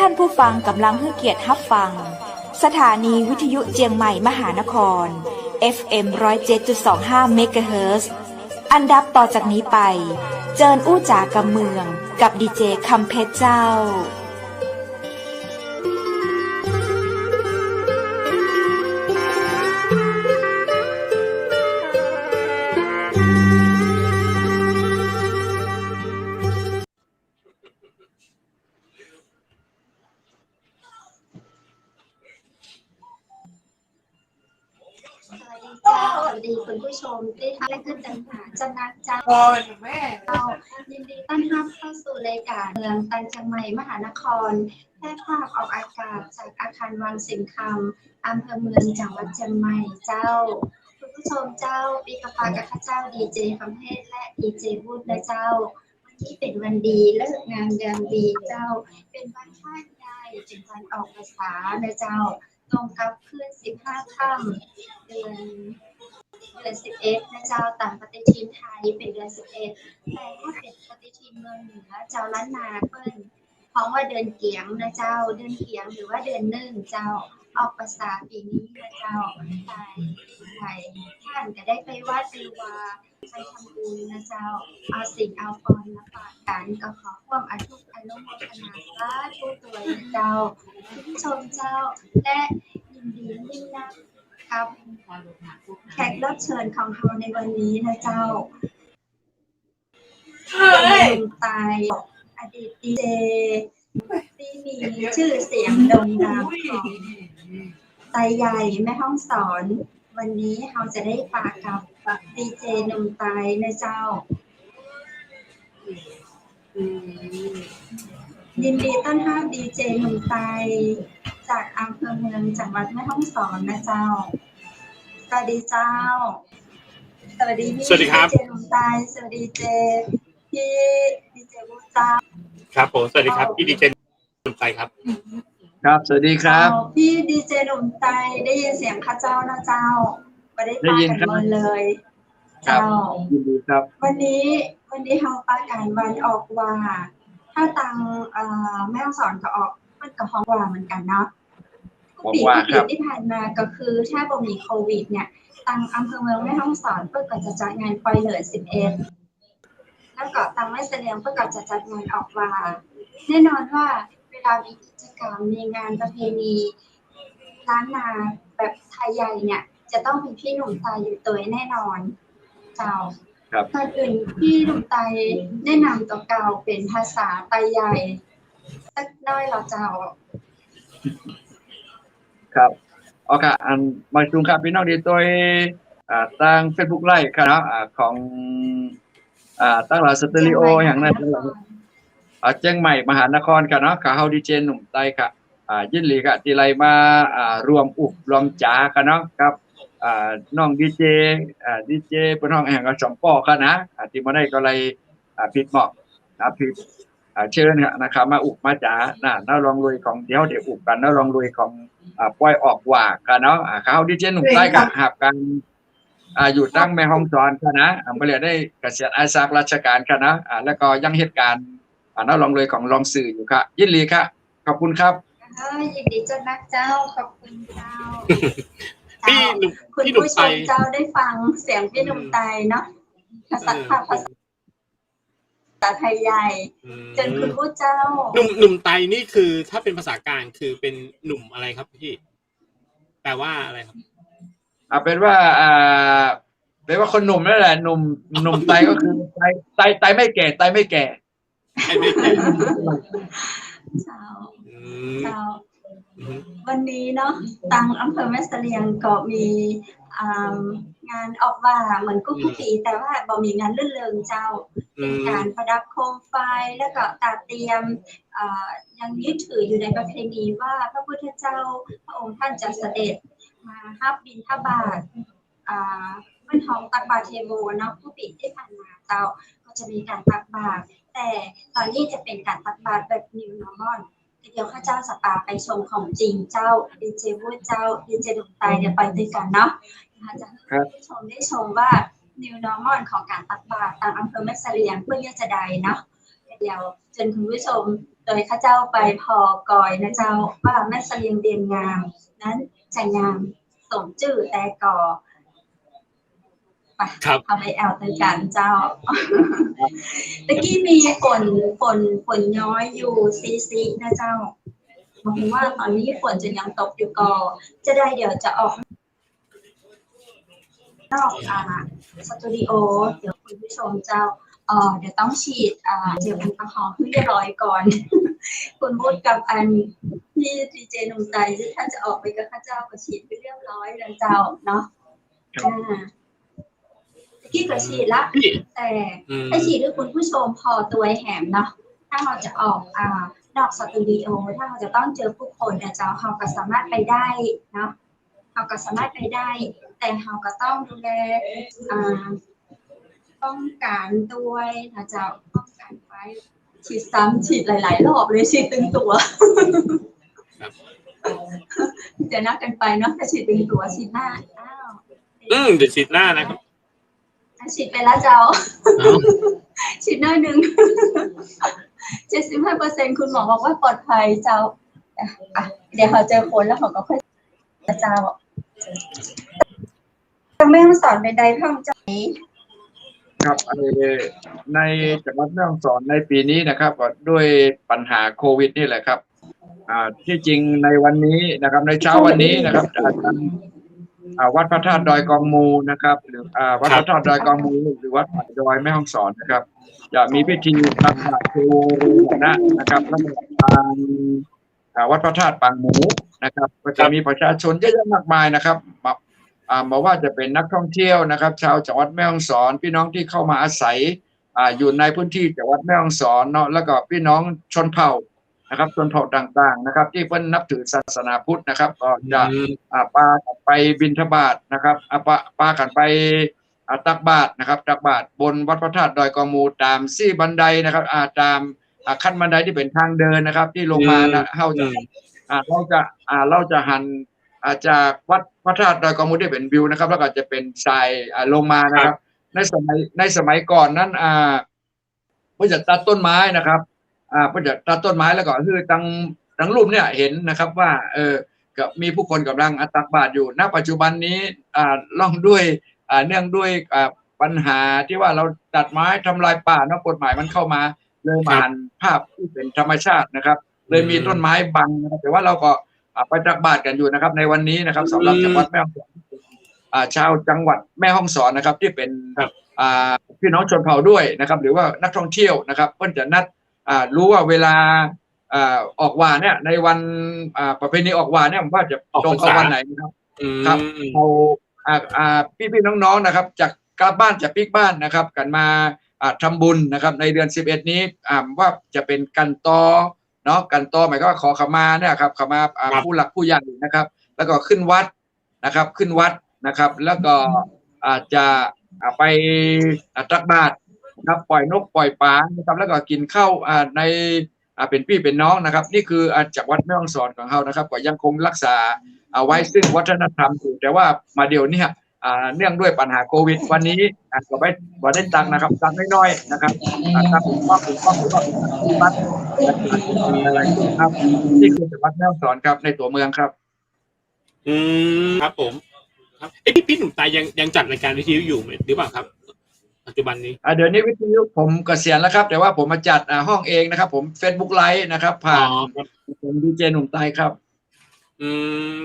านผู้ฟังกำลังให้เกียรติรับฟังสถานีวิทยุเจียงใหม่มหานคร FM 107.25 เมกะเฮิรตซ์อันดับต่อจากนี้ไปเจิญอู้จ๋ากำเมืองกับดีเจคำเพชรเจ้าสวัสดีคุณผู้ชมที่ท่านได้ขึ้นจังหาจำนักเจ้ายินดีต้อนรับเข้าสู่รายการเมืองตันเชียงใหม่มหานครแพร่ภาพออกอากาศจากอาคารวังสิงห์คำอำเภอเมืองจังหวัดเชียงใหม่เจ้าคุณผู้ชมเจ้าปีกปากับข้าเจ้าดีเจคำเพชรและดีเจบุญนะเจ้าวันนี้เป็นวันดีเลิกงานเดือนดีเจ้าเป็นวันชาติใหญ่เป็นวันออกพรรษานะเจ้าตรงกับคืน15 ค่ำเดือน11นะเจ้าต่างปฏิทินไทยเป็นเดือน11แต่ถ้าเป็นปฏิทินเมืองเหนือเจ้าล้านนาเปิ้นเพราะว่าเดือนเกียงนะเจ้าเดือนเกียงหรือว่าเดือนหนึ่งเจ้าออกภาษาปีนี้นะเจ้าไปท่านก็ได้ไปวัดหรือว่าไปทำบุญนะเจ้าเอาสิ่งเอาพรมาฝากกันก็ขอความอนุโมทนาสาธุด้วยนะเจ้าผู้ชมเจ้าและยินดียิ่งนะครับแขกรับเชิญของเราในวันนี้นะเจ้าเป็นตายอดีตดีเจที่มีชื่อเสียงโด่งดังของไตใหญ่แม่ฮ่องสอนวันนี้เราจะได้ฝากกับดีเจหนุ่มไตนะเจ้ายินดีต้อนรับดีเจหนุ่มไตจากอำเภอเมืองจังหวัดแม่ฮ่องสอนนะเจ้าสวัสดีเจ้าสวัสดีพี่ดีเจหนุ่มไตสวัสดีพี่ดีเจบุญเจ้าครับผมสวัสดีครับพี่ดีเจหนุ่มไตครับครับสวัสดีครับพี่ดีเจหนุ่มไตได้ยินเสียงข้าเจ้านะเจ้าไม่ได้ปากันมาเลยเจ้ายินดีครับวันนี้เราประกาศวันออกว่าถ้าตังแม่ฮ่องสอนก็ออกมันก็ฮ้องว่าเหมือนกันเนาะปีที่ผ่านมาก็คือถ้าบ่มีโควิดเนี่ยตังอำเภอเมืองแม่ฮ่องสอนเพื่อก็จะจัดงานปอยเหลือ11แล้วก็ตังแม่เสลียงเพื่อก็จะจัดงานออกว่าแน่นอนว่าเวลามีกิจกรรมมีงานประเพณีล้านนาแบบไทยใหญ่เนี่ยจะต้องมีพี่หนุ่มไตอยู่ตัวแน่นอนเจ้าก่อนอื่นพี่หนุ่มไตแนะนำตัวเก่าเป็นภาษาไตใหญ่สักน้อยเราเจ้าครับโอเคอันมาจุงครับพี่น้องดีตัวตั้ง Facebook ไลฟ์ครับของตั้งหลาสเตอริโออย่างนั้นเชียงใหม่มหานครกันเนาะกับเฮาดีเจหนุ่มไตค่ะยินดีค่ะที่ไลมารวมอุบรวมจ๋ากันเนาะครับน้องดีเจเปิ้นห้องแห่งกับ2ป้อค่ะนะที่มาได้ก็เลยผิดเหมาะนะผิดเชิญนะครับมาอุบมาจ๋าน่าลองลุยของเดี๋ยวอุบกันน่าลองลุยของปล่อยออกว่ากันเนาะเขาดีเจหนุ่มไตก็หับกันอยู่ตั้งแม่ฮ่องสอนค่ะนะบ่ได้ได้เกษียณอาสาราชการค่ะนะแล้วก็ยังเหตุการณ์น่าลองลุยของลองสื่ออยู่ค่ะยินดีค่ะขอบคุณครับยินดีเจ้านักเจ้าขอบคุณเจ้าคุณผู้ชมเจ้าได้ฟังเสียงพี่หนุ่มไตเนาะภาษาไทยใหญ่จนคุณผู้เจ้าหนุ่มไตนี่คือถ้าเป็นภาษากลางคือเป็นหนุ่มอะไรครับพี่แปลว่าอะไรครับเป็นว่าคนหนุ่มนั่นแหละหนุ่มไตก็คือไตไม่แก่ไตไม่แก่เจ้าวันนี้เนาะตังอำเภอแม่เสลียงก็มีงานออกว่าเหมือนกุ๊กปีแต่ว่าบ่มีงานลื่นเริงเจ้าเป็นการประดับโคมไฟแล้วก็ตัดเตรียมยังยึดถืออยู่ในประเพณีว่าพระพุทธเจ้าพระองค์ท่านจะเสด็จมารับบิณฑบาตมันท้องตักบาตรเทโวเนาะกุ๊กปีที่ผ่านมาเจ้าก็จะมีการตักบาตรแต่ตอนนี้จะเป็นการตักบาตรแบบ New Normal เดี๋ยวข้าเจ้าจะพาไปชมของจริงเจ้าดีเจวุฒิเจ้าดีเจดวงไตเดี๋ยวไปด้วยกันเนาะจะให้ผู้ชมได้ชมว่า New Normal ของการตักบาตรตามอำเภอแม่เสลียงเพื่อจะได้เนาะเดี๋ยวจนคุณผู้ชม โดยข้าเจ้าไปพอกอยนะเจ้าว่าแม่เสลียงเดียนงามนั้นจะงามสมจื่อแต่ก่อไปเอาไปแอลตันกันเจ้าตะกี้มีฝนย้อยอยู่ซีนะเจ้าบอกว่าตอนนี้ฝนจะยังตกอยู่ก็จะได้เดี๋ยวจะออกนอกสตูดิโอเดี๋ยวคุณผู้ชมเจ้าเดี๋ยวต้องฉีดเจลแอลกอฮอล์ให้เรียบร้อยก่อนคุณพูดกับอันที่ดีเจหนุ่มใจที่ท่านจะออกไปกับข้าเจ้าก็ฉีดไปเรียบร้อยแล้วเจ้าเนาะกี้ก็ฉีดละแต่ให้ฉีดด้วยคุณผู้ชมพอตัวแหมเนาะถ้าเราจะออกนอกสตูดิโอถ้าเราจะต้องเจอผู้คนเจ้าเราก็สามารถไปได้เนาะเราก็สามารถไปได้แต่เราก็ต้องดูแลป้องกันด้วยนะเจ้าป้องกันไว้ฉีดซ้ำฉีดหลายๆรอบเลยฉีดตึงตัวเดี๋ยวนัดกันไปเนาะถ้าฉีดตึงตัวฉีดหน้าเดี๋ยวฉีดหน้านะครับฉีดไปแล้วเจ้าฉีดหน้าหนึ่ง75%คุณหมอบอกว่าปลอดภัยเจ้าเดี๋ยวเขาเจอคนแล้วเขาก็ค่อยเจ้าแม่สอนเป็นใดพ่องเจ้าครับในจังหวัดแม่ฮ่องสอนในปีนี้นะครับก็ด้วยปัญหาโควิดนี่แหละครับที่จริงในวันนี้นะครับในเช้าวันนี้นะครับวัดพระธาตุดอยกองมูนะครับหรือวัดพระธาตุดอยกองมูหรือวัดดอยแม่ฮ่องสอนนะครับจะมีพิธีตักบาตรเทโวโรหณะนะครับแล้วก็ทางวัดพระธาตุปางหมูนะครับก็จะมีประชาชนเยอะแยะมากมายนะครับบอกว่าจะเป็นนักท่องเที่ยวนะครับชาวจังหวัดแม่ฮ่องสอนพี่น้องที่เข้ามาอาศัยอยู่ในพื้นที่จังหวัดแม่ฮ่องสอนเนาะแล้วก็พี่น้องชนเผ่านะครับชนเผ่าต่างๆนะครับที่เพิ่นนับถือศาสนาพุทธนะครับก็จะพากันไปบิณฑบาตนะครับพากันไปตักบาตรนะครับตักบาตรบนวัดพระธาตุดอยกองมูตามซี่บันไดนะครับตามขั้นบันไดที่เป็นทางเดินนะครับที่ลงมานะเราจะหันจากวัดพระธาตุดอยกองมูที่เป็นวิวนะครับแล้วก็จะเป็นทรายลงมานะครับในสมัยก่อนนั้นเพื่อจะตัดต้นไม้นะครับเพื่อจะตัดต้นไม้แล้วก็คือทั้งรูปเนี่ยเห็นนะครับว่าก็มีผู้คนกำลังตักบาตรอยู่ณปัจจุบันนี้ล่องด้วยเนื่องด้วยปัญหาที่ว่าเราตัดไม้ทำลายป่าเนาะกฎหมายมันเข้ามาเลยมาหันภาพที่เป็นธรรมชาตินะครับเลยมีต้นไม้บังนะครับแต่ว่าเราก็ไปตักบาตรกันอยู่นะครับในวันนี้นะครับสำหรับจังหวัดแม่ฮ่องสอนชาวจังหวัดแม่ฮ่องสอนนะครับที่เป็นพี่น้องชนเผ่าด้วยนะครับหรือว่านักท่องเที่ยวนะครับเพิ่นจะนัดรู้ว่าเวลาออกวาเนี่ยในวันประเพณีออกวาเนี่ยว่าจะตรงกับวันไหนนะครับครับเอาพี่น้องๆนะครับจากกลับบ้านจากปิ๊กบ้านนะครับกันมาทำบุญนะครับในเดือน11นี้ว่าจะเป็นกันตอเนาะกันตอหมายก็ขอขมาเนี่ยครับขมาผู้หลักผู้ใหญ่นะครับแล้วก็ขึ้นวัดนะครับขึ้นวัดนะครับแล้วก็จะไปตักบาตรนะครับปล่อยนกปล่อยปลานะครับแล้วก็กินข้าวในเป็นพี่เป็นน้องนะครับนี่คือจากวัดแม่ฮ่องสอนของเรานะครับก็ยังคงรักษาเอาไว้ซึ่งวัฒนธรรมอยู่แต่ว่ามาเดี๋ยวนี้เนื่องด้วยปัญหาโควิดวันนี้ก็ไม่ได้ตังนะครับตังน้อยๆนะครับตังผมว่าวัดอะไรครับนี่คือจังหวัดแม่ฮ่องสอนครับในตัวเมืองครับครับผมครับพี่หนุ่มตายยังจัดรายการวิทยุอยู่หรือเปล่าครับปัจจุบันนี้เดี๋ยวนี้วิทยุผมเกษียณแล้วครับแต่ว่าผมมาจัดห้องเองนะครับผม Facebook Live นะครับผ่านผมดีเจหนุ่มตายครับ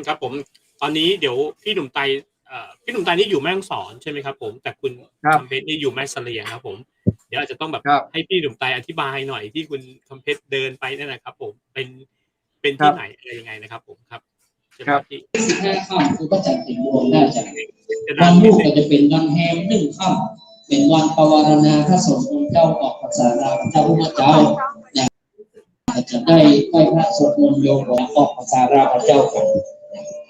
ครับผมตอนนี้เดี๋ยวพี่หนุ่มตายนี่อยู่แม่ฮ่องสอนใช่ไหมครับผมแต่คุณคำเพชรนี่อยู่แม่เสลียงครับผมเดี๋ยวอาจจะต้องแบบให้พี่หนุ่มตายอธิบายหน่อยที่คุณคำเพชรเดินไปนั่นนะครับผมเป็นที่ไหนอะไรยังไงนะครับผมครับครับ15 ค่ำคือก็จัดเป็นวงน่าจะวันลูกก็จะเป็นวันแฮม1 ค่ำเป็นวันปวารณาพระสงฆ์องค์เจ้าออกพรรษาเราพระพุทธเจ้าจะได้ไหว้พระสวดมนต์โยมออกพรรษาเราพระเจ้ากัน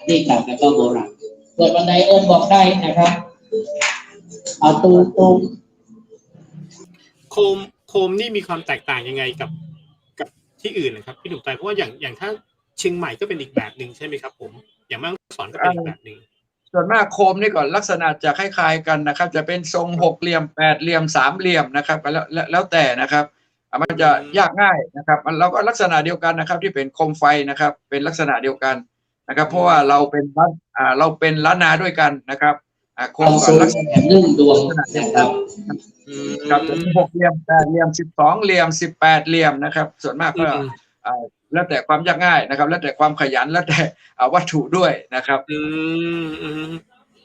นี่กลับแล้วก็โบราณเกิดวันใดบอกได้นะครับเอาตูโคมนี่มีความแตกต่างยังไงกับที่อื่นนะครับพี่หนุ่มใจเพราะว่าอย่างถ้าเชียงใหม่ก็เป็นอีกแบบหนึ่งใช่ไหมครับผมอย่างแม่ฮ่องสอนก็เป็นอีกแบบหนึ่งส่วนมากโคมนี่ก่อนลักษณะจะคล้ายๆกันนะครับจะเป็นทรง6 เหลี่ยม8 เหลี่ยม3 เหลี่ยมนะครับแล้วแต่นะครับ มันจะยากง่ายนะครับเราก็ลักษณะเดียวกันนะครับที่เป็นโคมไฟนะครับเป็นลักษณะเดียวกันนะครับเพราะว่าเราเป็นล้านนาด้วยกันนะครับโคมก็ลักษณะดวงเดียวกันครับจะมี6 เหลี่ยม 8 เหลี่ยม 12 เหลี่ยม 18 เหลี่ยมนะครับส่วนมากก็แล้วแต่ความยากง่ายนะครับแล้วแต่ความขยันแล้วแต่วัตถุด้วยนะครับ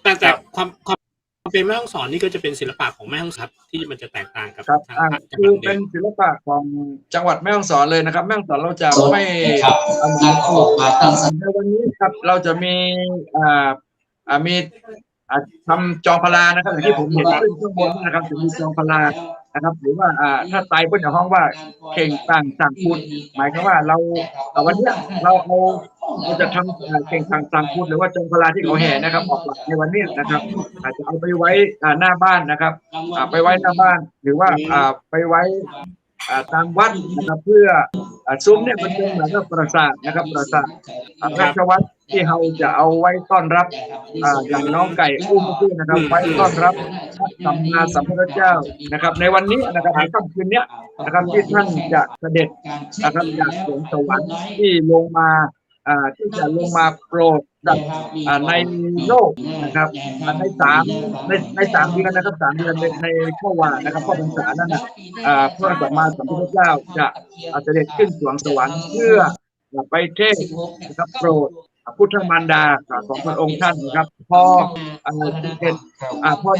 แต่ความเป็นแม่ฮ่องสอนนี่ก็จะเป็นศิลปะของแม่ฮ่องสอนที่มันจะแตกต่างกับคือเป็นศิลปะของจังหวัดแม่ฮ่องสอนเลยนะครับแม่ฮ่องสอนเราจะไม่งานออกมาตั้งในวันนี้ครับเราจะมีทำจองพลานะครับอย่างที่ผมเห็นขึ้นข้างบนนะครับจะมีจองพลานะครับหรือว่าถ้าไตเปิ้ลในห้องว่าเข่งต่างสั่งพูดหมายความว่าเราวันนี้เราจะทำเข่งต่างสั่งพูดหรือว่าจองพลาที่เขาแห่นะครับออกในวันนี้นะครับอาจจะเอาไปไว้หน้าบ้านนะครับไปไว้หน้าบ้านหรือว่าไปไว้ตามวัดนะครับเพื่อซุ้มเนี่ยมันเป็นเหมือนกับปราสาทนะครับปราสาทราชวัตรที่เราจะเอาไว้ต้อนรับอย่างน้องไก่อุ้มขึ้นนะครับไว้ต้อนรับสัมมาสัมพุทธเจ้านะครับในวันนี้นะครับในค่ำคืนนี้นะครับที่ท่านจะเสด็จนะครับจากสวงสวรรค์ที่ลงมาที่จะลงมาโปรดในโลกนะครับใน3 เดือนนะครับ3 เดือนในข้อว่านะครับข้อพรรษานั้นพระสัมมาสัมพุทธเจ้าจะเสด็จขึ้นสวงสวรรค์เพื่อไปเทศนะครับโปรดพุทธมารดาของพระองค์ท่านนะครับพอ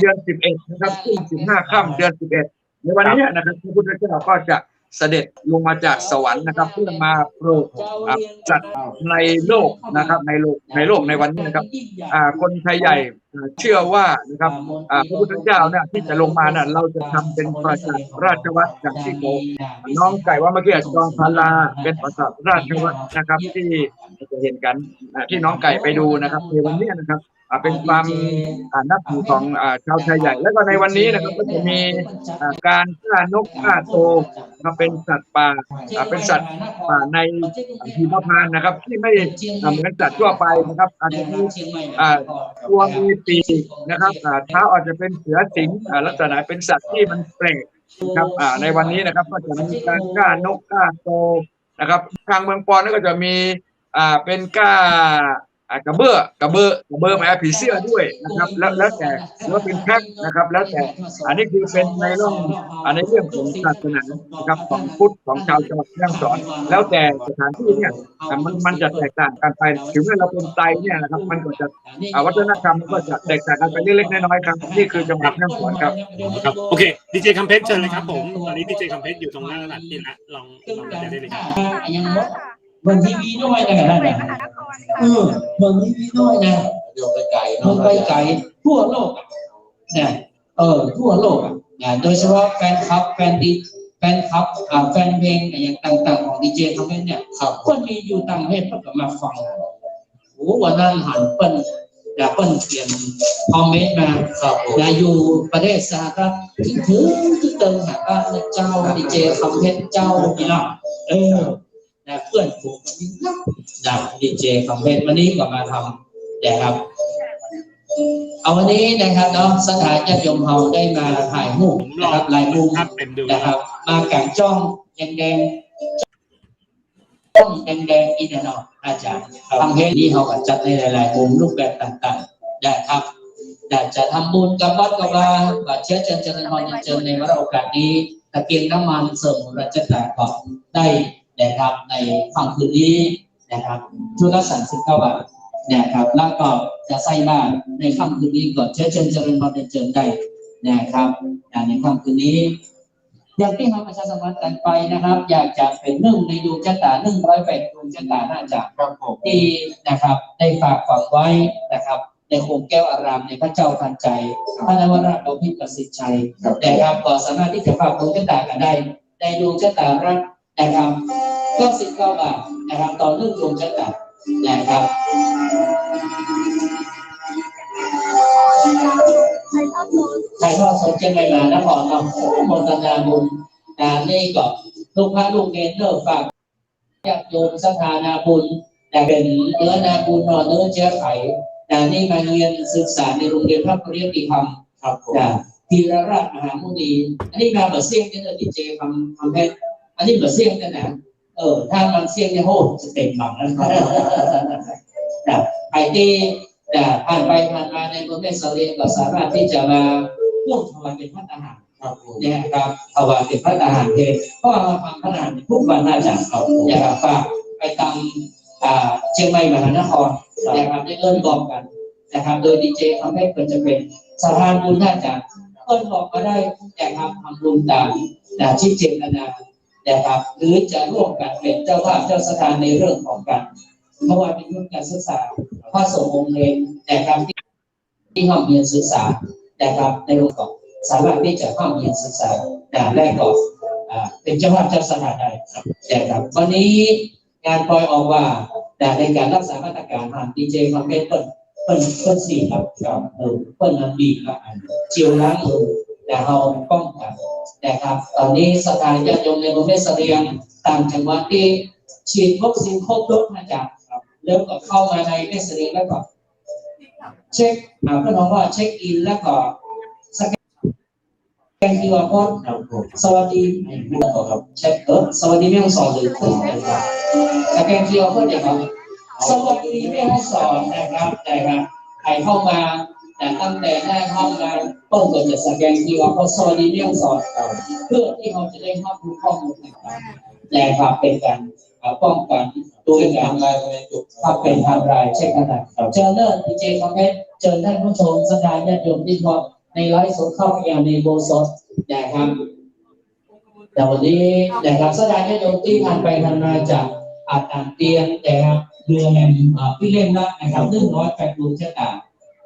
เดือน11นะครับขึ้น15 ค่ำเดือน11ในวันนี้นะครับพระพุทธเจ้าก็จะเสด็จลงมาจากสวรรค์นะครับเพื่อมาโปรดจัดในโลกนะครับในโลกในวันนี้นะครับคนไทยใหญ่เชื่อว่านะครับพระพุทธเจ้าเนี่ยที่จะลงมาน่ะเราจะทำเป็นปราสาทราชวัตรอย่างที่น้องไก่ว่าเมื่อกี้จองพลาเป็นปราสาทราชวัตรนะครับที่จะเห็นกันที่น้องไก่ไปดูนะครับในวันนี้นะครับเป็นความนับถือของชาวไทยใหญ่แล้วก็ในวันนี้นะครับก็จะมีการฆ่านกฆ่าโตมาเป็นสัตว์ป่าเป็นสัตว์ป่าในหิมพานต์นะครับที่ไม่เหมือนสัตว์ทั่วไปนะครับอาจจะมีตัวมีปีกนะครับเท้าอาจจะเป็นเสือสิงลักษณะเป็นสัตว์ที่มันแปลกครับในวันนี้นะครับก็จะมีการฆ่านกฆ่าโตนะครับทางเมืองปอนก็จะมีเป็นกระเบื้อมาผีเสื้อด้วยนะครับแล้วแต่ว่าเป็นแพ็คนะครับแล้วแต่อันนี้คือเป็นในเรื่องของศาสนานะครับของพุทธของชาวจังหวัดแม่ฮ่องสอนแล้วแต่สถานที่เนี่ยมันจะแตกต่างกันไปถึงแม้เราเป็นไทยเนี่ยนะครับมันก็จะวัฒนธรรมมันก็จะแตกต่างกันไปเล็กๆน้อยๆครับนี่คือจังหวัดแม่ฮ่องสอนครับโอเคดีเจคัมเพชรเชิญเลยครับผมตอนนี้ดีเจคัมเพชรอยู่ตรงหน้าสถานที่ละลองจะได้เลยครับเมืองทีวีด้วยนะเมืองทีวีด้วยนะมันไปไกลทั่วโลกเนี่ยทั่วโลกโดยเฉพาะแฟนคลับแฟนเพลงอย่างต่างๆของดีเจคัมเพชรเนี่ยคนมีอยู่ต่างประเทศเพิ่งมาฟังโอ้วันนั้นหันเปิ้ลเขียนคอมเมนต์มาอยู่ประเทศสหรัฐถึงเติมหาบ้านเจ้าดีเจคัมเพชรเจ้าพี่น้องเพื่อนฝูงดีเจคัมเพชรวันนี้ก็มาทำนะครับเอาวันนี้นะครับเนาะสถานญาติโยมเราได้มาถ่ายรูปนะครับลายมุมนะครับมากางจ้องแดงอีกเนาะอาจารย์ทำเพลงนี้เขาก็จัดในหลายๆมุมรูปแบบต่างๆได้ครับอยากจะทำบุญกับวัดกับว่าเชื้อเจริญพรเจริญในวันโอกาสนี้ตะเกียงน้ำมันเสริมราชการก็ได้นะครับในค่ำคืนนี้นะครับชุดละ39 บาทนะครับแล้วก็จะใส่บ้านในค่ำคืนนี้ก่อนเชื้อเจริญพรเจริญได้นะครับในค่ำคืนนี้อย่างที่เราประชาสัมพันธ์กันไปนะครับอยากจะเป็น1ในดวงชะตา108ดวงชะตาน่าจะที่นะครับได้ฝากฝังไว้นะครับในโคมแก้วอารามในพระเจ้าทันใจพระนวราชบพิตรประสิทธิ์ชัยนะครับก็สามารถที่จะฝากดวงชะตากันได้ในดวงชะตารักนะครับ99 บาทนะครับต่อ1ดวงชะตานะครับใครก็สนใจในงานนครนำโมทนาบุญนี่ก็ลูกพระลูกเนรฝากญาติโยมศรัทธานาบุญแต่เป็นเนื้อนาบุญเนื้อเชื้อไขนี่มาเรียนศึกษาในโรงเรียนพระปริยติธรรมธีรราชมหามุนีอันนี้มาเบอร์เซียงที่ดีเจคำเพชร อันนี้ก็เสี่ยงกันนะถ้ามันเสี่ยงเนี่ยโหจะเต็มหลังนะไอ้ที่ผ่านไปผ่านมาในประเทศอิสราเอลก็สามารถที่จะมาร่วมถวายเป็นพระทหารเนี่ยครับถวายเป็นพระทหารเพลเพราะว่ามาฟังพระทหารทุกวันน่าจะนะครับฝากไปตามเชียงใหม่มหานครนะครับได้เอิ้นบอกกันนะครับโดยดีเจทำให้เกิดจะเป็นสถานบุญน่าจะเอิ้นบอกก็ได้นะครับทำบุญตามชี้เจตนานะครับหรือจะร่วมกันเป็นเจ้าภาพเจ้าสถานในเรื่องของการเมื่อวานเป็นเรื่องการศึกษาพระสงฆ์องค์เองนะครับที่ห้องเรียนศึกษานะครับในโรงของสามารถที่จะห้องเรียนศึกษาแรกก่อนเป็นเจ้าภาพเจ้าสถานได้นะครับวันนี้งานปล่อยออกว่าในการรักษามาตรการทางดีเจคอนเทนต์เปิ้ลสี่ครับเปิ้ลนันบีครับเจียวล้างแต่เราป้องกันนะครับตอนนี้สถานญาติโยมในประเทศเสรียงต่างจังหวัดที่ฉีดวัคซีนครบโดสมาจากเริ่มก็เข้ามาในประเทศเสรียงแล้วก็เช็คก็น้องว่าเช็คอินแล้วก็สแกนQR Code สวัสดีครับเช็คสวัสดีแม่ฮ่องสอนหรือคุณนะครับสแกนQR Code เนี่ยครับสวัสดีแม่ฮ่องสอนนะครับใครเข้ามาตั้งแต่แรกเข้ามาต้นก็จะสแกนQR Code สวัสดีแม่ฮ่องสอนเพื่อที่เขาจะได้รับรู้ข้อมูลต่างๆแต่ครับเป็นการป้องกันตัวการลายในจุดถ้าเป็นทางรายเช่นกันเจอเลิศดีเจคอมเมนต์เจอท่านผู้ชมสถานญาติโยมที่พอในไลฟ์สดเข้าไปในโบสถ์นะครับแต่วันนี้นะครับสถานญาติโยมที่ผ่านไปผ่านมาจากอ่างเตียงนะครับเรือแห่งพี่เล่นละนะครับ108 ดวงชะตา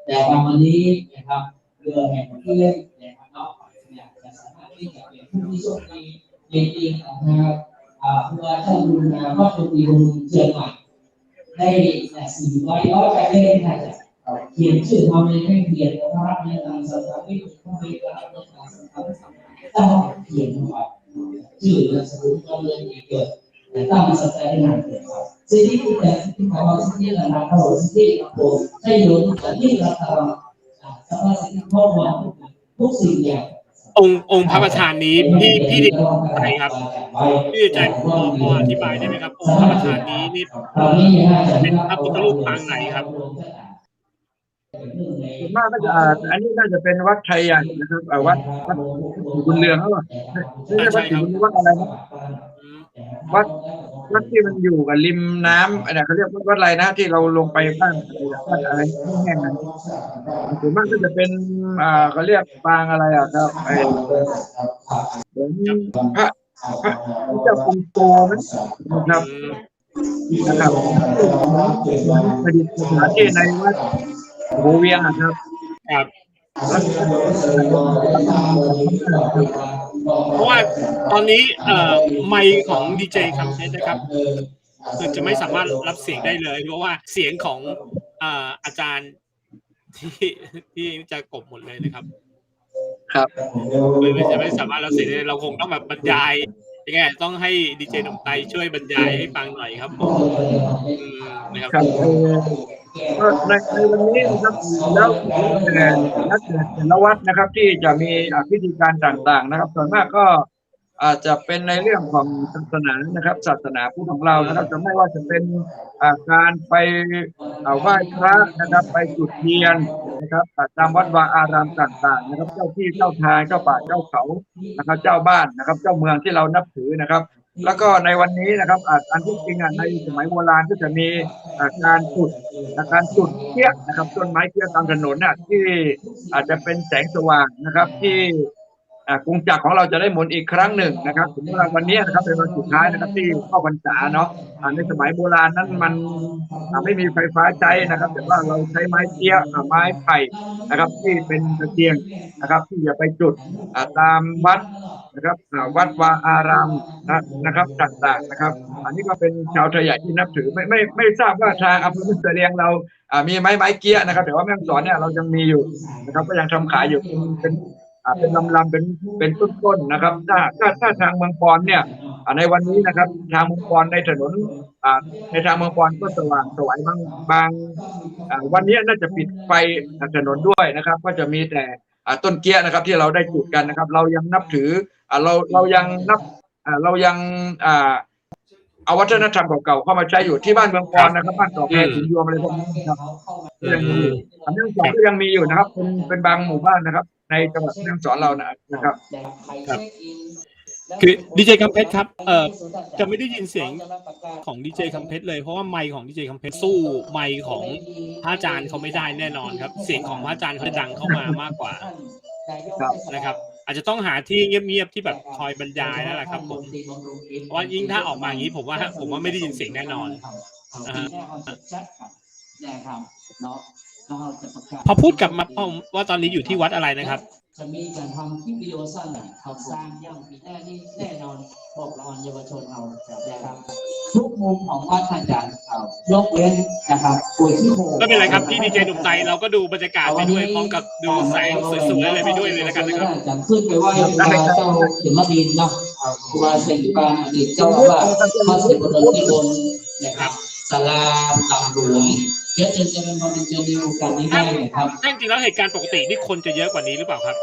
แต่วันนี้นะครับเรือแห่งพี่เล่นนะครับเนาะจะสามารถที่จะเป็นผู้ที่โชคดีในปีนะครับเพื่อท่านดูนะว่าจะมีลงเชียงใหม่ได้400ไปเล่นนะจ๊ะเขียนชื่อทำในให้เขียนนะครับในทางสถาบันผู้บริหารในทางสถาบันต้องเขียนลงไปชื่อและสกุลก็เลยเกิดแต่ตั้งสถาบันเกิดครับสิ่งที่ผู้แต่ที่เขาสิ่งที่เราทำเขาสิ่งที่เราโพสให้โยนแต่ที่เราทำสภาพสิ่งที่พ่อวางทุกสิ่งอย่างองค์พระประธานนี้พี่ดิใจครับพี่ใจพออธิบายได้ไหมครับองค์พระประธานนี้นี่เป็นพระพุทธรูปปางไหนครับมากก็จะอันนี้น่าจะเป็นวัดไทยใหญ่นะครับวัดบุญเรืองเขาไม่ใช่วัดอะไรนะวัดที่มันอยู่กับริมน้ำอะไรเขาเรียกวัดอะไรนะที่เราลงไปบ้านวัดอะไรแห้งนั้นส่วนมากก็จะเป็นเขาเรียกปางอะไรครับเหมือนพระเจ้าคุณโตนะครับประดิษฐานที่ในวัดโบเวียงครับเพราะว่าตอนนี้ไมค์ของดีเจครับนะครับคือจะไม่สามารถรับเสียงได้เลยเพราะว่าเสียงของอาจารย์ที่จะกบหมดเลยนะครับเลยจะไม่สามารถรับเสียงได้เราคงต้องแบบบรรยายยังไงต้องให้ดีเจหนุ่มไตช่วยบรรยายให้ฟังหน่อยครับผมนะครับในวันนี้นะครับแล้วแต่ละวัดนะครับที่จะมีพิธีการต่างๆนะครับส่วนมากก็อาจจะเป็นในเรื่องของศาสนานะครับศาสนาพุทธของเรานะครับจะไม่ว่าจะเป็นการไปไหว้พระนะครับไปจุดเทียนนะครับตามวัดวาอารามต่างๆนะครับเจ้าที่เจ้าทางเจ้าป่าเจ้าเขานะครับเจ้าบ้านนะครับเจ้าเมืองที่เรานับถือนะครับแล้วก็ในวันนี้นะครับอันที่จริงในสมัยโบราณก็จะมีการจุดเทียนนะครับต้นไม้เทียนตามถนนเนี่ยที่อาจจะเป็นแสงสว่างนะครับที่กงจักรของเราจะได้หมุนอีกครั้งหนึ่งนะครับถึงเวลาวันนี้นะครับเป็นวันสุดท้ายนะครับที่เข้าพรรษาเนาะในสมัยโบราณนั้นมันไม่มีไฟฟ้าใช้นะครับแต่ว่าเราใช้ไม้เทียนไม้ไผ่นะครับที่เป็นตะเกียงนะครับที่จะไปจุดตามวัดนะครับวัดวาอารามนะครับต่างๆนะครับอันนี้ก็เป็นชาวไทยใหญ่ที่นับถือไม่ทราบว่าทางอำเภอแม่เสลียงเรามีไม้เกี้ยนะครับแต่ว่าแม่ฮ่องสอนเนี่ยเรายังมีอยู่นะครับก็ยังทำขายอยู่เป็นลำเป็นต้นๆนะครับถ้าทางเมืองปอนเนี่ยในวันนี้นะครับทางเมืองปอนในถนนในทางเมืองปอนก็สว่างสวยบางวันนี้น่าจะปิดไฟถนนด้วยนะครับก็จะมีแต่ต้นเกี้ยนะครับที่เราได้จุดกันนะครับเรายังนับถือเรายังนับ เรายังเอาวัฒนธรรมเก่าๆเข้ามาใช้อยู่ที่บ้านเมืองกรนะครับบ้านต่อแพรขุนยวมอะไรพวกนี้ครับยังมีแม่ฮ่องสอนก็ยังมีอยู่นะครับเป็นบางหมู่บ้านนะครับในจังหวัดแม่ฮ่องสอนเรานะครับคือดีเจคำเพชรครับจะไม่ได้ยินเสียงของดีเจคำเพชรเลยเพราะว่าไมค์ของดีเจคำเพชรสู้ไมค์ของพระอาจารย์เขาไม่ได้แน่นอนครับเสียงของพระอาจารย์เขาจะดังเข้ามามากกว่านะครับอาจจะต้องหาที่เงียบๆที่แบบคอยบรรยายนั่นแหละครับผมเพราะว่ายิ่งถ้าออกมาอย่างนี้ผมว่าไม่ได้ยินเสียงแน่นอนพอพูดกลับมาว่าตอนนี้อยู่ที่วัดอะไรนะครับจะมีการทำคลิปวิดีโอสั้นเขาสร้างย่ำปีหน้านี่แน่นอนบอกรางวัลเยาวชนเรานะครับทุกมุมของวัดอาจารย์เขายกเว้นนะครับป่วยที่โหก็เป็นไรครับพี่ดีเจหนุ่มไตเราก็ดูบรรยากาศไปด้วยพร้อมกับดูแสงสวยๆอะไรไปด้วยเลยแล้วกันนะครับจะขึ้นไปไหว้เจ้าเขมรินทร์เนาะครูบาเซนปานอดีตเจ้าอาวาสพระศิวดลที่บนนะครับศาลาตำหลวงเยอะจนจะเป็นพอเป็นเจดีย์กันนี้ได้เลยครับจริงๆแล้วเหตุการณ์ปกตินี่คนจะเยอะกว่านี้หรือเปล่าครับ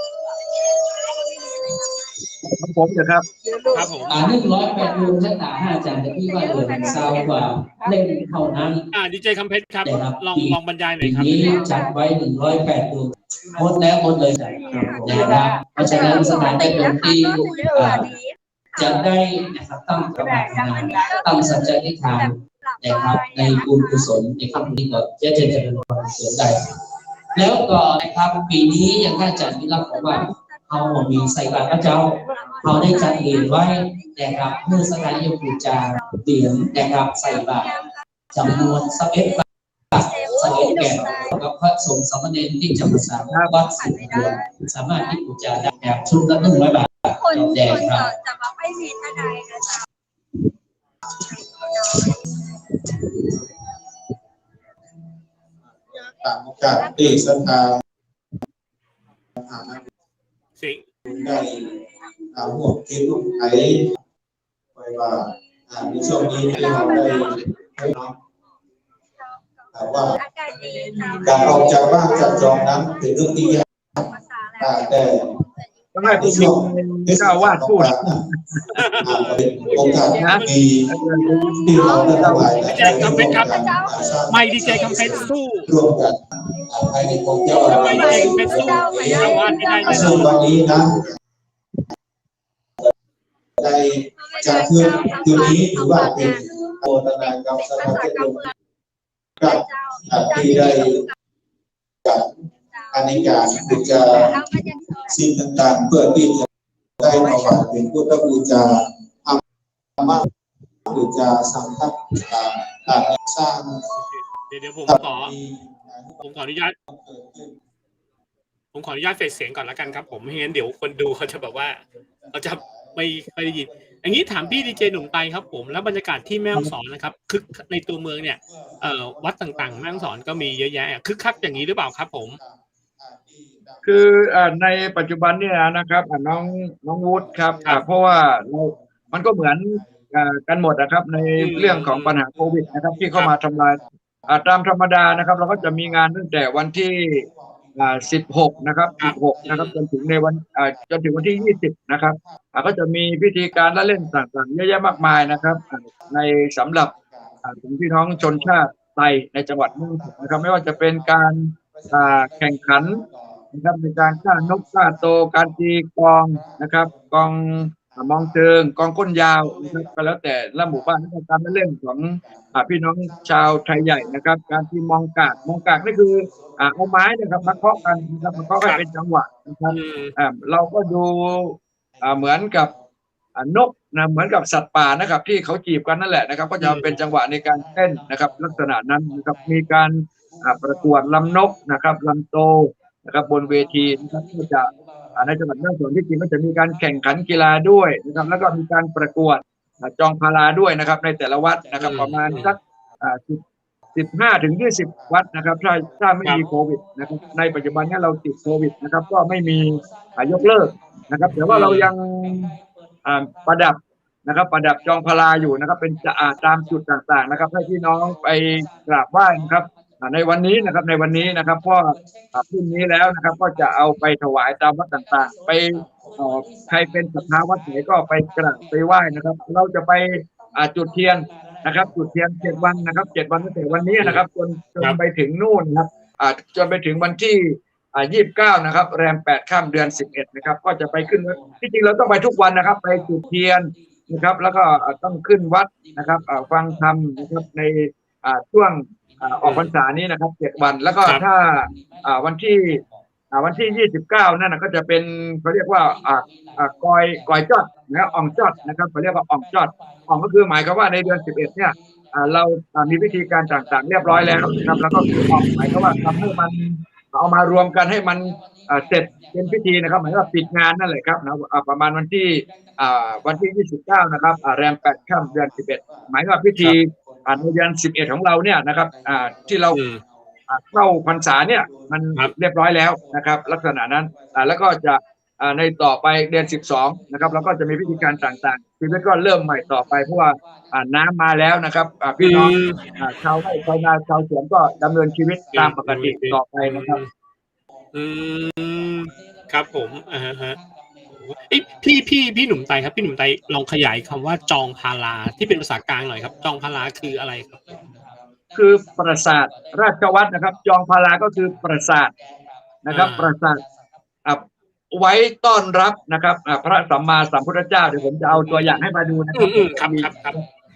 ผมนะครับผม108 รูชั้น5อาจารย์จะพี่ว่าเดือนซาวกว่าเล่นเท่านั้นดีเจคำเพชรครับลองบรรยายหน่อยครับนี้จัดไว้108 รูหมดแล้วหมดเลยนะครับเพราะฉะนั้นสถานที่ที่จะได้นะครับตั้งกรรมการตั้งสัจจะนิษฐานนะครับในบุญกุศลในครั้งนี้ก็จะเป็นความเสื่อมใดแล้วก็นะครับปีนี้ยังได้จัดนิรันดร์ของว่าเขามีใส่บาตรพระเจ้าเขาได้จัดเหรียญไว้นะครับเมื่อสถานยมปูจาเหรียญนะครับใส่บาตรจำนวน11 บาท11 แก่กับพระสงฆ์สามเณรที่จำสามวัดสิบเดือนสามารถที่ปูจาได้แบบชุดละ100 บาทแดงครับจะมาไม่มีท่าใดนะจ๊ะต่างโอกาสที่สถานสิได้ห่วงที่ลูกไทยไว้ว่าในช่วงนี้ที่เราได้ให้น้องแต่ว่าการออกจากบ้านจากจองนั้นเป็นเรื่องที่ยากแต่ในช่วงที่เจ้าวาดพูดเป็นโอกาสดีที่เราได้ถวายดีเจคำเพชรครับไม่ดีเจคำเพชรสู้ร่วมกันภายในกองเจ้าไม่ดีเจคำเพชรสู้ชาววัดไม่ได้เลยซึ่งวันนี้นะในจากคืนนี้ถือว่าเป็นโอตนากับสมาชิกกับที่ได้กับอนิการบูชาสิ่งต่างๆเพื่อที่จะได้ถวายเป็นพุทธบูชาธรรมบูชาสังฆทานสร้างเดี๋ยวผมขออนุญาตเฟซเสียงก่อนแล้วกันครับผมไม่งั้นเดี๋ยวคนดูเขาจะแบบว่าเขาจะไม่ได้ยินอย่างนี้ถามพี่ดีเจหนุ่มไตครับผมแล้วบรรยากาศที่แม่ฮ่องสอนนะครับคึกในตัวเมืองเนี่ยวัดต่างๆแม่ฮ่องสอนก็มีเยอะแยะคึกคักอย่างนี้หรือเปล่าครับผมคือในปัจจุบันเนี่ยนะครับน้องวุฒิครับเพราะว่ามันก็เหมือนกันหมดนะครับในเรื่องของปัญหาโควิดนะครับที่เข้ามาทำลายตามธรรมดานะครับเราก็จะมีงานตั้งแต่วันที่16นะครับ16นะครับจนถึงในวันจนถึงวันที่20นะครับก็จะมีพิธีการและเล่นต่างๆเยอะแยะมากมายนะครับในสำหรับพี่น้องชนชาติไทยในจังหวัดนี้นะครับไม่ว่าจะเป็นการแข่งขันนะครับในการฆ่านกฆ่าโตการตีกองนะครับกองมองเชิงกองก้นยาวนะครับก็แล้วแต่ละหมู่บ้านในการเล่นของพี่น้องชาวไทยใหญ่นะครับการที่มองกากนี่คือเอาไม้นะครับมาเคาะกันนะครับมาเคาะให้เป็นจังหวะนะครับเราก็ดูเหมือนกับนกนะเหมือนกับสัตว์ป่านะครับที่เขาจีบกันนั่นแหละนะครับก็จะเป็นจังหวะในการเต้นนะครับลักษณะนั้นนะครับมีการประกวดลำนกนะครับลำโตนะครับบนเวทีนะครับก็จะในจังหวัดแม่ฮ่องสอนที่จริงก็จะมีการแข่งขันกีฬาด้วยนะครับแล้วก็มีการประกวดจองพาราด้วยนะครับในแต่ละวัดนะครับประมาณสัก15 ถึง 20 วัดนะครับถ้าไม่มีโควิดนะครับในปัจจุบันนี้เราติดโควิดนะครับก็ไม่มียกเลิกนะครับแต่ว่าเรายังประดับนะครับประดับจองพาราอยู่นะครับเป็นตามจุดต่างๆนะครับให้พี่น้องไปกราบไหว้นะครับในวันนี้นะครับเพราะพรุ่งนี้แล้วนะครับก็จะเอาไปถวายตามวัดต่างๆไป ใครเป็นศรัทธาวัดไหนก็ไปกราบไปไหว้นะครับเราจะไปจุดเทียนนะครับจุดเทียน7 วันนะครับ7 วันตั้งแต่วันนี้นะครับจนไปถึงนู่นนะครับจนไปถึงวันที่29นะครับแรม8 ค่ำเดือน11นะครับก็จะไปขึ้นที่จริงเราต้องไปทุกวันนะครับไปจุดเทียนนะครับแล้วก็ต้องขึ้นวัดนะครับฟังธรรมนะครับในช่วงออกพรรษานี้นะครับ7 วันแล้วก็ถ้าวันที่29นั่นก็จะเป็นเขาเรียกว่ากอยจอดนะครับอ่องจอดนะครับเขาเรียกว่าอ่องจอดอ่องก็คือหมายความว่าในเดือน11เนี่ยเรามีพิธีการต่างๆเรียบร้อยแล้วนะครับแล้วก็คืออ่องหมายความว่าทำให้มันเอามารวมกันให้มันเสร็จเป็นพิธีนะครับหมายว่าปิดงานนั่นแหละครับนะประมาณวันที่29นะครับแรม8 ค่ำเดือน11หมายว่าพิธีในเดือน11ของเราเนี่ยนะครับที่เราเข้าพรรษาเนี่ยมันเรียบร้อยแล้วนะครับลักษณะนั้นแล้วก็จะในต่อไปเดือน12นะครับแล้วก็จะมีพิธีการต่างๆชีวิตก็เริ่มใหม่ต่อไปเพราะว่าน้ำมาแล้วนะครับพี่น้องชาวไร่ชาวนาชาวสวนก็ดำเนินชีวิตตามปกติต่อไปนะครับครับผมพี่หนุ่มไตครับพี่หนุ่มไตลองขยายคำว่าจองพาราที่เป็นภาษากลางหน่อยครับจองพาราคืออะไรครับคือปราสาทราชวัตรนะครับจองพาราก็คือปราสาทนะครับปราสาทไว้ต้อนรับนะครับพระสัมมาสัมพุทธเจ้าเดี๋ยวผมจะเอาตัวอย่างให้มาดูนะครับครับ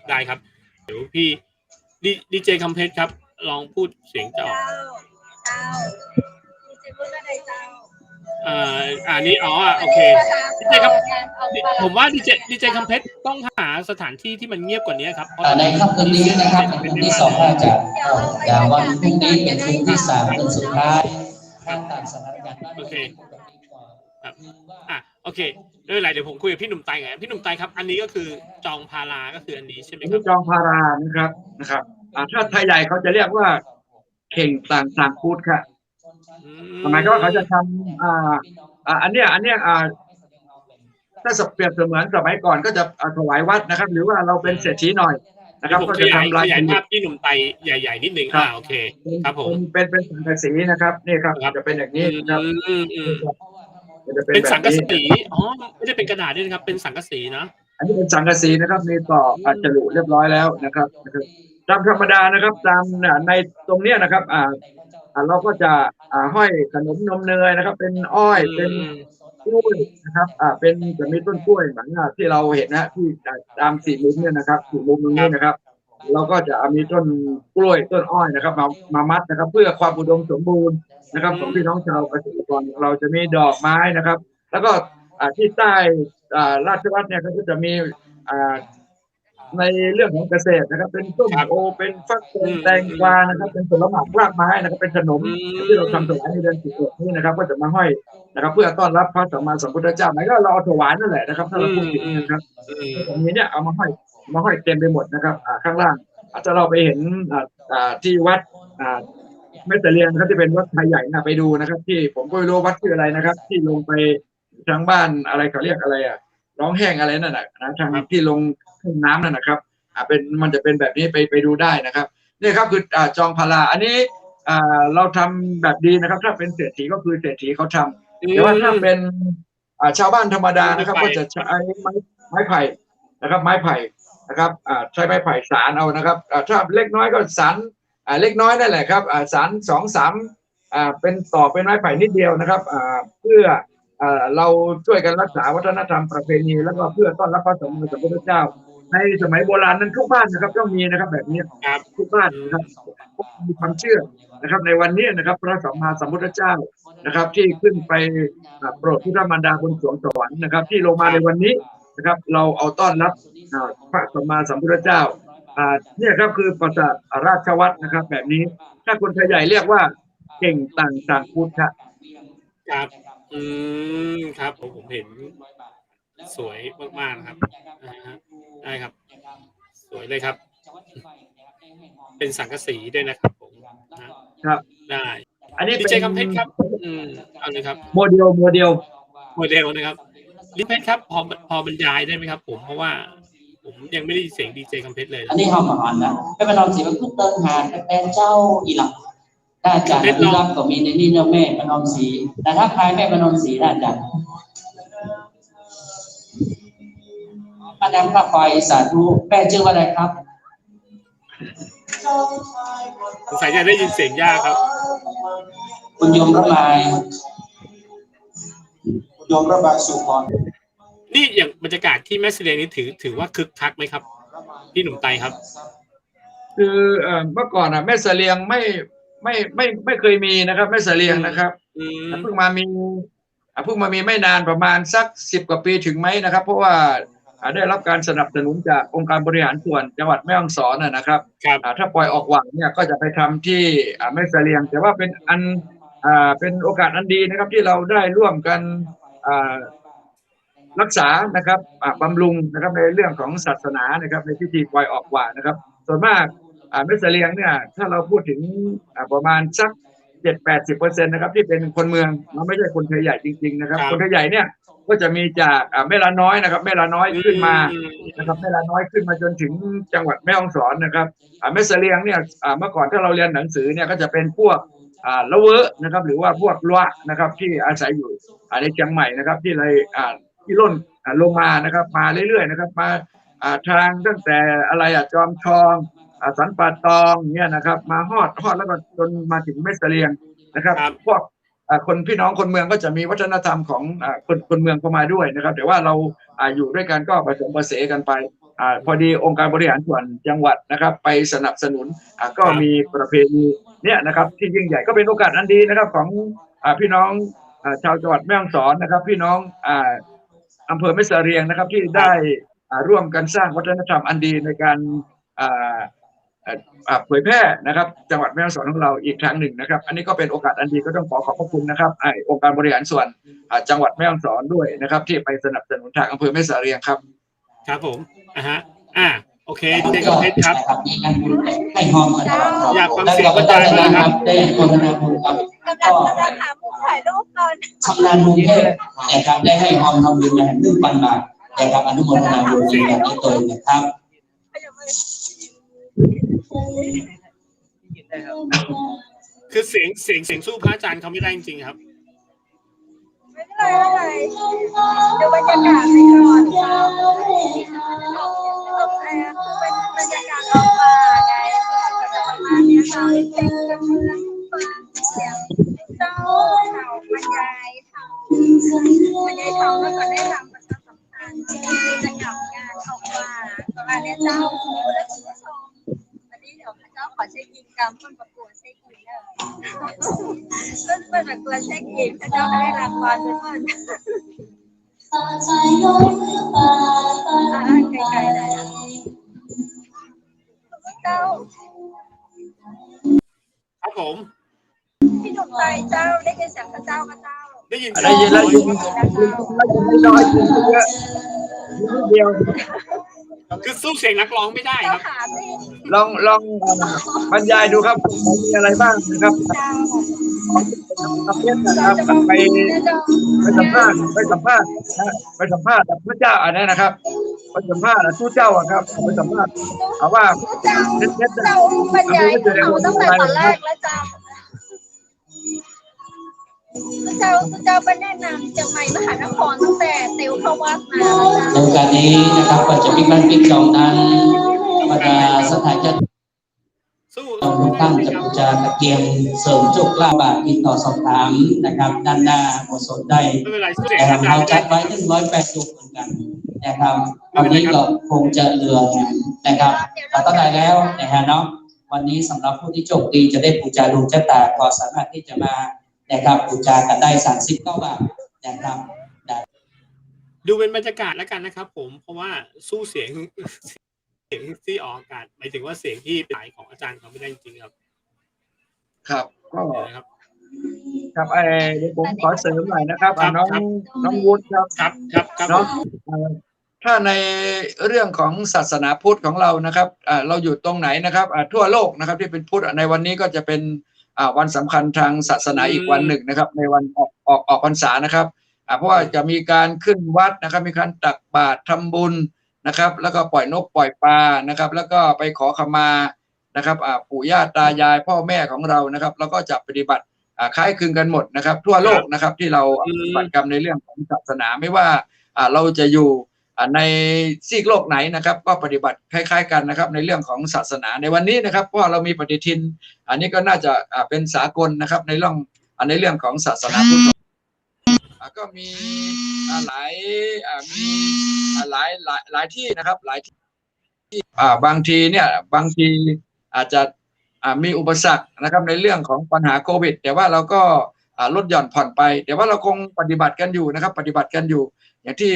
ได้ครับเดี๋ยวพี่ดีเจคำเพชรครับลองพูดเสียงเจ้าดีเจพูดอะไรเจ้าอันนี้โอเคดีเจครับผมว่าดีเจคำเพชรต้องหาสถานที่ที่มันเงียบกว่านี้ครับในค่ำคืนนี้นะครับคืนที่2อาจารย์อย่างวันพรุ่งนี้เป็นคืนที่3คืนสุดท้ายห้ามต่างสถานการณ์โอเคครับโอเคไม่เป็นไรเดี๋ยวผมคุยกับพี่หนุ่มไตไงพี่หนุ่มไตครับอันนี้ก็คือจองพาราก็คืออันนี้ใช่ไหมครับจองพารานะครับถ้าไทยใหญ่เขาจะเรียกว่าเข่งต่างพูดค่ะหมายก็เขาจะทำอันเนี้ยถ้าเปรียบเสมือนสมัยก่อนก็จะถวายวัดนะครับหรือว่าเราเป็นเศรษฐีหน่อยนะครับก็จะทำลายภาพพี่หนุ่มไตใหญ่ๆนิดนึงโอเคครับผมเป็นสังกะสีนะครับนี่ครับจะเป็นอย่างนี้ครับเป็นสังกะสีไม่ได้เป็นกระดาษด้วยนะครับเป็นสังกะสีนะอันนี้เป็นสังกะสีนะครับมีต่อฉลุเรียบร้อยแล้วนะครับตามธรรมดานะครับตามในตรงเนี้ยนะครับเราก็จะห้อยขนมนมเนยนะครับเป็นอ้อยเป็นกล้วยนะครับเป็นจะมีต้นกล้วยเหมือนที่เราเห็นนะที่ตาม4 มุมเนี่ยนะครับ4 มุมตรงนี้นะครับเราก็จะมีต้นกล้วยต้นอ้อยนะครับมามัดนะครับเพื่อความอุดมสมบูรณ์นะครับของพี่น้องชาวเกษตรกรเราจะมีดอกไม้นะครับแล้วก็ที่ใต้ราชวัตรเนี่ยก็จะมีในเรื่องของเกษตรนะครับเป็นส้มโอเป็นฟักเป็นแตงกวานะครับเป็นผลไม้รากไม้นะครับเป็นขนมที่เราทำถวายในเดือน11นี้นะครับก็จะมาห้อยนะครับเพื่อต้อนรับพระสัมมาสัมพุทธเจ้าหมายก็เราเอาถวายนั่นแหละนะครับถ้าเราพูดถึงนะครับตรงนี้เนี่ยเอามาห้อยเต็มไปหมดนะครับข้างล่างอาจจะเราไปเห็นที่วัดแม่ตะเลียนนะครับที่เป็นวัดไทยใหญ่นะไปดูนะครับที่ผมก็ไม่รู้วัดชื่ออะไรนะครับที่ลงไปทางบ้านอะไรเขาเรียกอะไรร้องแห้งอะไรนั่นนะทางที่ลงน้ำนั่นนะครับมันจะเป็นแบบนี้ไปดูได้นะครับนี่ครับคือจองพาราอันนี้เราทำแบบดีนะครับถ้าเป็นเศรษฐีก็คือเศรษฐีเขาทำแต่ว่าถ้าเป็นชาวบ้านธรรมดานะครับก็จะใช้ไม้ไผ่นะครับไม้ไผ่นะครับใช้ไม้ไผ่สารเอานะครับถ้าเล็กน้อยก็สารเล็กน้อยนั่นแหละครับสาร2-3เป็นต่อเป็นไม้ไผ่นิดเดียวนะครับเพื่อเราช่วยกันรักษาวัฒนธรรมประเพณีแล้วก็เพื่อต้อนรับพระสัมมาสัมพุทธเจ้าในสมัยโบราณนั้นทุกบ้านนะครับต้องมีนะครับแบบนี้ทุกบ้านนะครับมีความเชื่อนะครับในวันนี้นะครับพระสัมมาสัมพุทธเจ้านะครับที่ขึ้นไปโปรดพุทธมารดาบนสวงสวรรค์นะครับที่ลงมาในวันนี้นะครับเราเอาต้อนรับพระสัมมาสัมพุทธเจ้าเนี่ยครับคือปราสาทราชวัตรนะครับแบบนี้ถ้าคนไทยใหญ่เรียกว่าเก่งต่างพุทธครับครับผมเห็นสวยมากๆครับได้ครับสวยเลยครับเป็นสังกะสีด้วยนะครับผมครับได้อันนี้ดีเจคำเพชรครับเอาเลยครับโมเดลนะครับลิเพชรครับพอบรรยายได้ไหมครับผมเพราะว่าผมยังไม่ได้เสียงดีเจคำเพชรเลยอันนี้ห้องอาหารนะไม่เป็นรองสีมันเพิ่งเติมหาแต่เจ้าอีหลักได้จากที่รับก็มีในนี่เจ้าแม่ประนอมศรีแต่ถ้าใครแม่ประนอมศรีได้จาก มานำพระไฟสาธุแม่ชื่อว่าอะไรครับสงสัยจะได้ยินเสียงยากครับคุณโยมระบายสุพรนี่อย่างบรรยากาศที่แม่เสลียงนี่ถือว่าคึกคักไหมครับพี่หนุ่มไตครับคือเมื่อก่อนแม่เสลียงไม่เคยมีนะครับแม่เสลียงนะครับเพิ่งมามีไม่นานประมาณสัก10 กว่าปีถึงไหมนะครับเพราะว่าได้รับการสนับสนุนจากองค์การบริหารส่วนจังหวัดแม่ฮ่องสอนนะครับถ้าปล่อยออกหวังเนี่ยก็จะไปทำที่แม่เสลียงแต่ว่าเป็นโอกาสอันดีนะครับที่เราได้ร่วมกันรักษานะครับบำรุงนะครับในเรื่องของศาสนานะครับในพิธีปล่อยออกหวังนะครับส่วนมากแม่เสลียงเนี่ยถ้าเราพูดถึงประมาณสัก70-80%นะครับที่เป็นคนเมืองเราไม่ใช่คนไทยใหญ่จริงๆนะครับคนไทยใหญ่เนี่ยก็จะมีจากแม่ลาน้อยนะครับแม่ลาน้อยขึ้นมานะครับแม่ลาน้อยขึ้นมาจนถึงจังหวัดแม่ฮ่องสอนนะครับแม่เสลียงเนี่ยเมื่อก่อนถ้าเราเรียนหนังสือเนี่ยก็จะเป็นพวกละเวะนะครับหรือว่าพวกลัวนะครับที่อาศัยอยู่ในเชียงใหม่นะครับที่เลยที่ล่นลงมานะครับมาเรื่อยๆนะครับมาทางตั้งแต่อะไรจอมทองสันป่าตองเนี่ยนะครับมาฮอดแล้วก็จนมาถึงแม่เสลียงนะครับพวกคนพี่น้องคนเมืองก็จะมีวัฒนธรรมของคนเมืองเข้ามาด้วยนะครับแต่ว่าเราอยู่ด้วยกันก็ผสมผสานกันไปพอดีองค์การบริหารส่วนจังหวัดนะครับไปสนับสนุนก็มีประเพณีเนี่ยนะครับที่ยิ่งใหญ่ก็เป็นโอกาสอันดีนะครับของพี่น้องชาวจังหวัดแม่ฮ่องสอนนะครับพี่น้องอำเภอแม่เสลียงนะครับที่ได้ร่วมกันสร้างวัฒนธรรมอันดีในการเผยแพร่นะครับจังหวัดแม่ฮ่องสอนของเราอีกครั้งหนึ่งนะครับอันนี้ก็เป็นโอกาสอันดีก็ต้องขอบพระคุณนะครับองค์การบริหารส่วนจังหวัดแม่ฮ่องสอนด้วยนะครับที่ไปสนับสนุนทางอำเภอแม่เสลียงครับครับผมโอเคเด็กเพชรครับให้หอมกันอยากฟังเสียงอาจารย์นะครับได้โฆษณาบุญครับก็ถ่ายรูปก่อนชำนาญบุญนะครับได้ให้หอมทำบุญมา1,000 บาทนะครับอนุโมทนาบุญอย่างนี้ตัวนะครับคือเสียงสู้พระอาจารย์เขาไม่ได้จริงๆครับไม่เป็นไรดูบรรยากาศไปก่อนเป็นบรรยากาศออกมาไงประมาณนี้ค่ะเป็นกำลังฟังเสียงเจ้าบรรยายเท่าแล้วก็ได้รับประชาสัมพันธ์จะกลับงานออกมาประมาณนี้เจ้าและคุณผู้ชมวันนี้เดี๋ยวพระเจ้าขอเช็คอินกรรมคนประกวดเช็คอินเนอะก็เป็นแบบตัวเช็คอินพระเจ้าได้รางวัลด้วยมันไกลๆเลยเจ้าครับผมพี่หนุ่มใจเจ้าได้ยินเสียงพระเจ้าพระเจ้าได้ยินแล้วยินน้อยจริงเยอะเดียวคือสู้เสียงนักร้องไม่ได้ครับลองบรรยายดูครับมีอะไรบ้างนะครับนะครับไปสัมภาษณ์พระเจ้าอันนี้นะครับไปสัมภาษณ์ทูตเจ้าครับไปสัมภาษณ์เอาว่าเจ้าบรรยายเขาตั้งแต่ตอนแรกแล้วเจ้าเป็นแนะนำจังไหมมหานครตั้งแต่ติวเข้าวัดมาในการนี้นะครับก็จะมีการปิดจองนั้นบรรดาสถานที่ทุกท่านจะตะเกียงเสริมจุกลาบาทติดต่อสอบถามนะครับด้านหน้าโมสนได้นะครับเราจัดไว้108 จุกเหมือนกันนะครับวันนี้ก็คงจะเหลือนะครับแต่ตั้งแต่แล้วนะฮะเนาะวันนี้สำหรับผู้ที่โชคดีจะได้บูชาดวงชะตาก็สามารถที่จะมานะครับบูชากันได้39 บาทนะครับดูเป็นบรรยากาศแล้วกันนะครับผมเพราะว่าสู้เสียงที่ออกอากาศหมายถึงว่าเสียงที่เป็นสายของอาจารย์เขาไม่ได้จริงๆครับครับก็ครับเดี๋ยวผมขอเสริมหน่อยนะครับน้องวุฒิครับเนาะถ้าในเรื่องของศาสนาพุทธของเรานะครับเราอยู่ตรงไหนนะครับทั่วโลกนะครับที่เป็นพุทธในวันนี้ก็จะเป็นวันสำคัญทางศาสนาอีกวันหนึ่งนะครับในวันออกพรรษานะครับเพราะว่าจะมีการขึ้นวัดนะครับมีการตักบาตรทำบุญนะครับแล้วก็ปล่อยนกปล่อยปลานะครับแล้วก็ไปขอขมานะครับปู่ย่าตายายพ่อแม่ของเรานะครับแล้วก็จะปฏิบัติคล้ายคลึงกันหมดนะครับทั่วโลกนะครับที่เราปฏิบัติกรรมในเรื่องของศาสนาไม่ว่าเราจะอยู่ ในซีกโลกไหนนะครับก็ปฏิบัติคล้ายๆกันนะครับในเรื่องของศาสนาในวันนี้นะครับเพราะเรามีปฏิทินอันนี้ก็น่าจะเป็นสากลนะครับในเรื่องของศาสนาพุทธก็มีหลายที่นะครับหลายที่บางทีอาจจะมีอุปสรรคนะครับในเรื่องของปัญหาโควิดแต่ว่าเราก็ลดหย่อนผ่อนไปแต่ว่าเราคงปฏิบัติกันอยู่นะครับปฏิบัติกันอยู่อย่างที่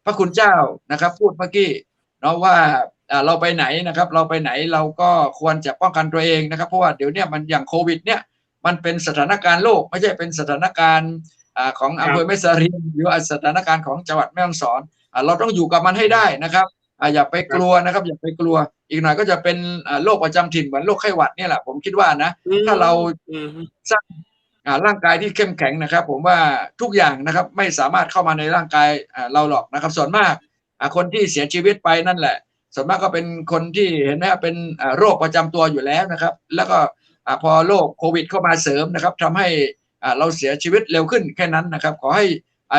พระคุณเจ้านะครับพูดเมื่อกี้เนาะว่าเราไปไหนนะครับเราไปไหนเราก็ควรจะป้องกันตัวเองนะครับเพราะว่าเดี๋ยวนี้มันอย่างโควิดเนี่ยมันเป็นสถานการณ์โลกไม่ใช่เป็นสถานการณ์ของอำเภอแม่สเรียงหรือสถานการณ์ของจังหวัดแม่ฮ่องสอนเราต้องอยู่กับมันให้ได้นะครับอย่าไปกลัวนะครับอย่าไปกลัวอีกหน่อยก็จะเป็นโรคประจำถิ่นเหมือนโรคไข้หวัดเนี่ยแหละผมคิดว่านะถ้าเราสร้างร่างกายที่เข้มแข็งนะครับผมว่าทุกอย่างนะครับไม่สามารถเข้ามาในร่างกายเราหรอกนะครับส่วนมากคนที่เสียชีวิตไปนั่นแหละส่วนมากก็เป็นคนที่เห็นไหมครับเป็นโรคประจำตัวอยู่แล้วนะครับแล้วก็พอโรคโควิดเข้ามาเสริมนะครับทำให้เราเสียชีวิตเร็วขึ้นแค่นั้นนะครับขอให้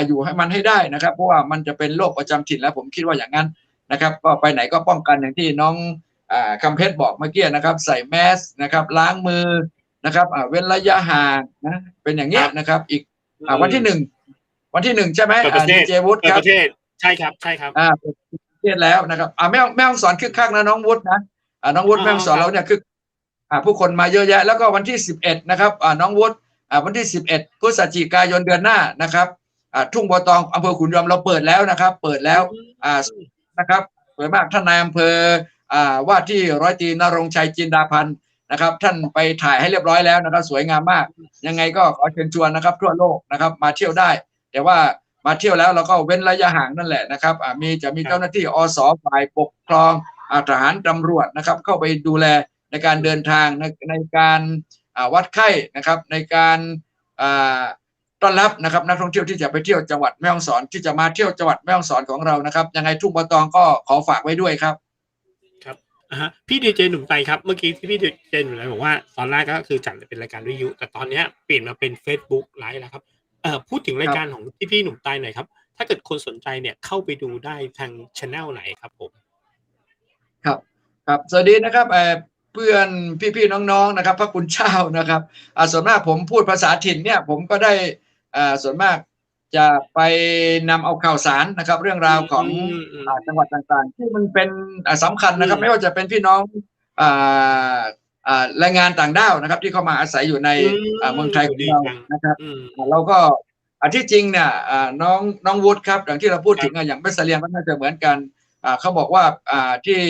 อยู่ให้มันให้ได้นะครับเพราะว่ามันจะเป็นโรคประจำถิ่นแล้วผมคิดว่าอย่างนั้นนะครับก็ไปไหนก็ป้องกันอย่างที่น้องคำเพชรบอกเมื่อกี้นะครับใส่แมสนะครับล้างมือนะครับเว้นระยะห่างนะเป็นอย่างเงี้ยนะครับอีกวันที่หนึ่งใช่ไหมดีเจวุฒิครับใช่ครับประเทศแล้วนะครับแม่ฮ่องสอนคึกคักนะน้องวุฒินะน้องวุฒิแม่ฮ่องสอนเราเนี่ยคือผู้คนมาเยอะแยะแล้วก็วันที่11นะครับน้องวุฒิวันที่11พฤศจิกายนเดือนหน้านะครับทุ่งบัวตองอำเภอขุนยอมเราเปิดแล้วนะครับเปิดแล้วนะครับสวยมากท่านนายอำเภอว่าที่ร้อยตรีณรงค์ชัยจินดาพันธ์นะครับท่านไปถ่ายให้เรียบร้อยแล้วนะครับสวยงามมากยังไงก็ขอเชิญชวนนะครับทั่วโลกนะครับมาเที่ยวได้แต่ว่ามาเที่ยวแล้วเราก็เว้นระยะห่างนั่นแหละนะครับจะมีเจ้าหน้าที่อส.ฝ่ายปกครองทหารตำรวจนะครับเข้าไปดูแลในการเดินทางในการวัดไข้นะครับในการต้อนรับนะครับนักท่องเที่ยวที่จะไปเที่ยวจังหวัดแม่ฮ่องสอนที่จะมาเที่ยวจังหวัดแม่ฮ่องสอนของเรานะครับยังไงทุ่งบัวตองก็ขอฝากไว้ด้วยครับครับพี่ดีเจหนุ่มไตครับเมื่อกี้ที่พี่ดีเจหนุ่มไตบอกว่าตอนแรกก็คือจัดเป็นรายการวิทยุแต่ตอนนี้เปลี่ยนมาเป็น Facebook ไลฟ์แล้วครับพูดถึงรายการของพี่หนุ่มไตหน่อยครับถ้าเกิดคนสนใจเนี่ยเข้าไปดูได้ทาง channel ไหนครับผมครับสวัสดีนะครับเพื่อนพี่ๆน้องๆนะครับพระคุณเจ้านะครับส่วนมากผมพูดภาษาถิ่นเนี่ยผมก็ได้ส่วนมากจะไปนำเอาข่าวสารนะครับเรื่องราวของจังหวัดต่างๆที่มันเป็นสำคัญนะครับไม่ว่าจะเป็นพี่น้องแรงงานต่างด้าวนะครับที่เข้ามาอาศัยอยู่ในเมืองไทยของเรานะครับเราก็ที่จริงเนี่ยน้องวุฒิครับอย่างที่เราพูดถึงอย่างแม่เสลียงก็น่าจะเหมือนกันเขาบอกว่าที่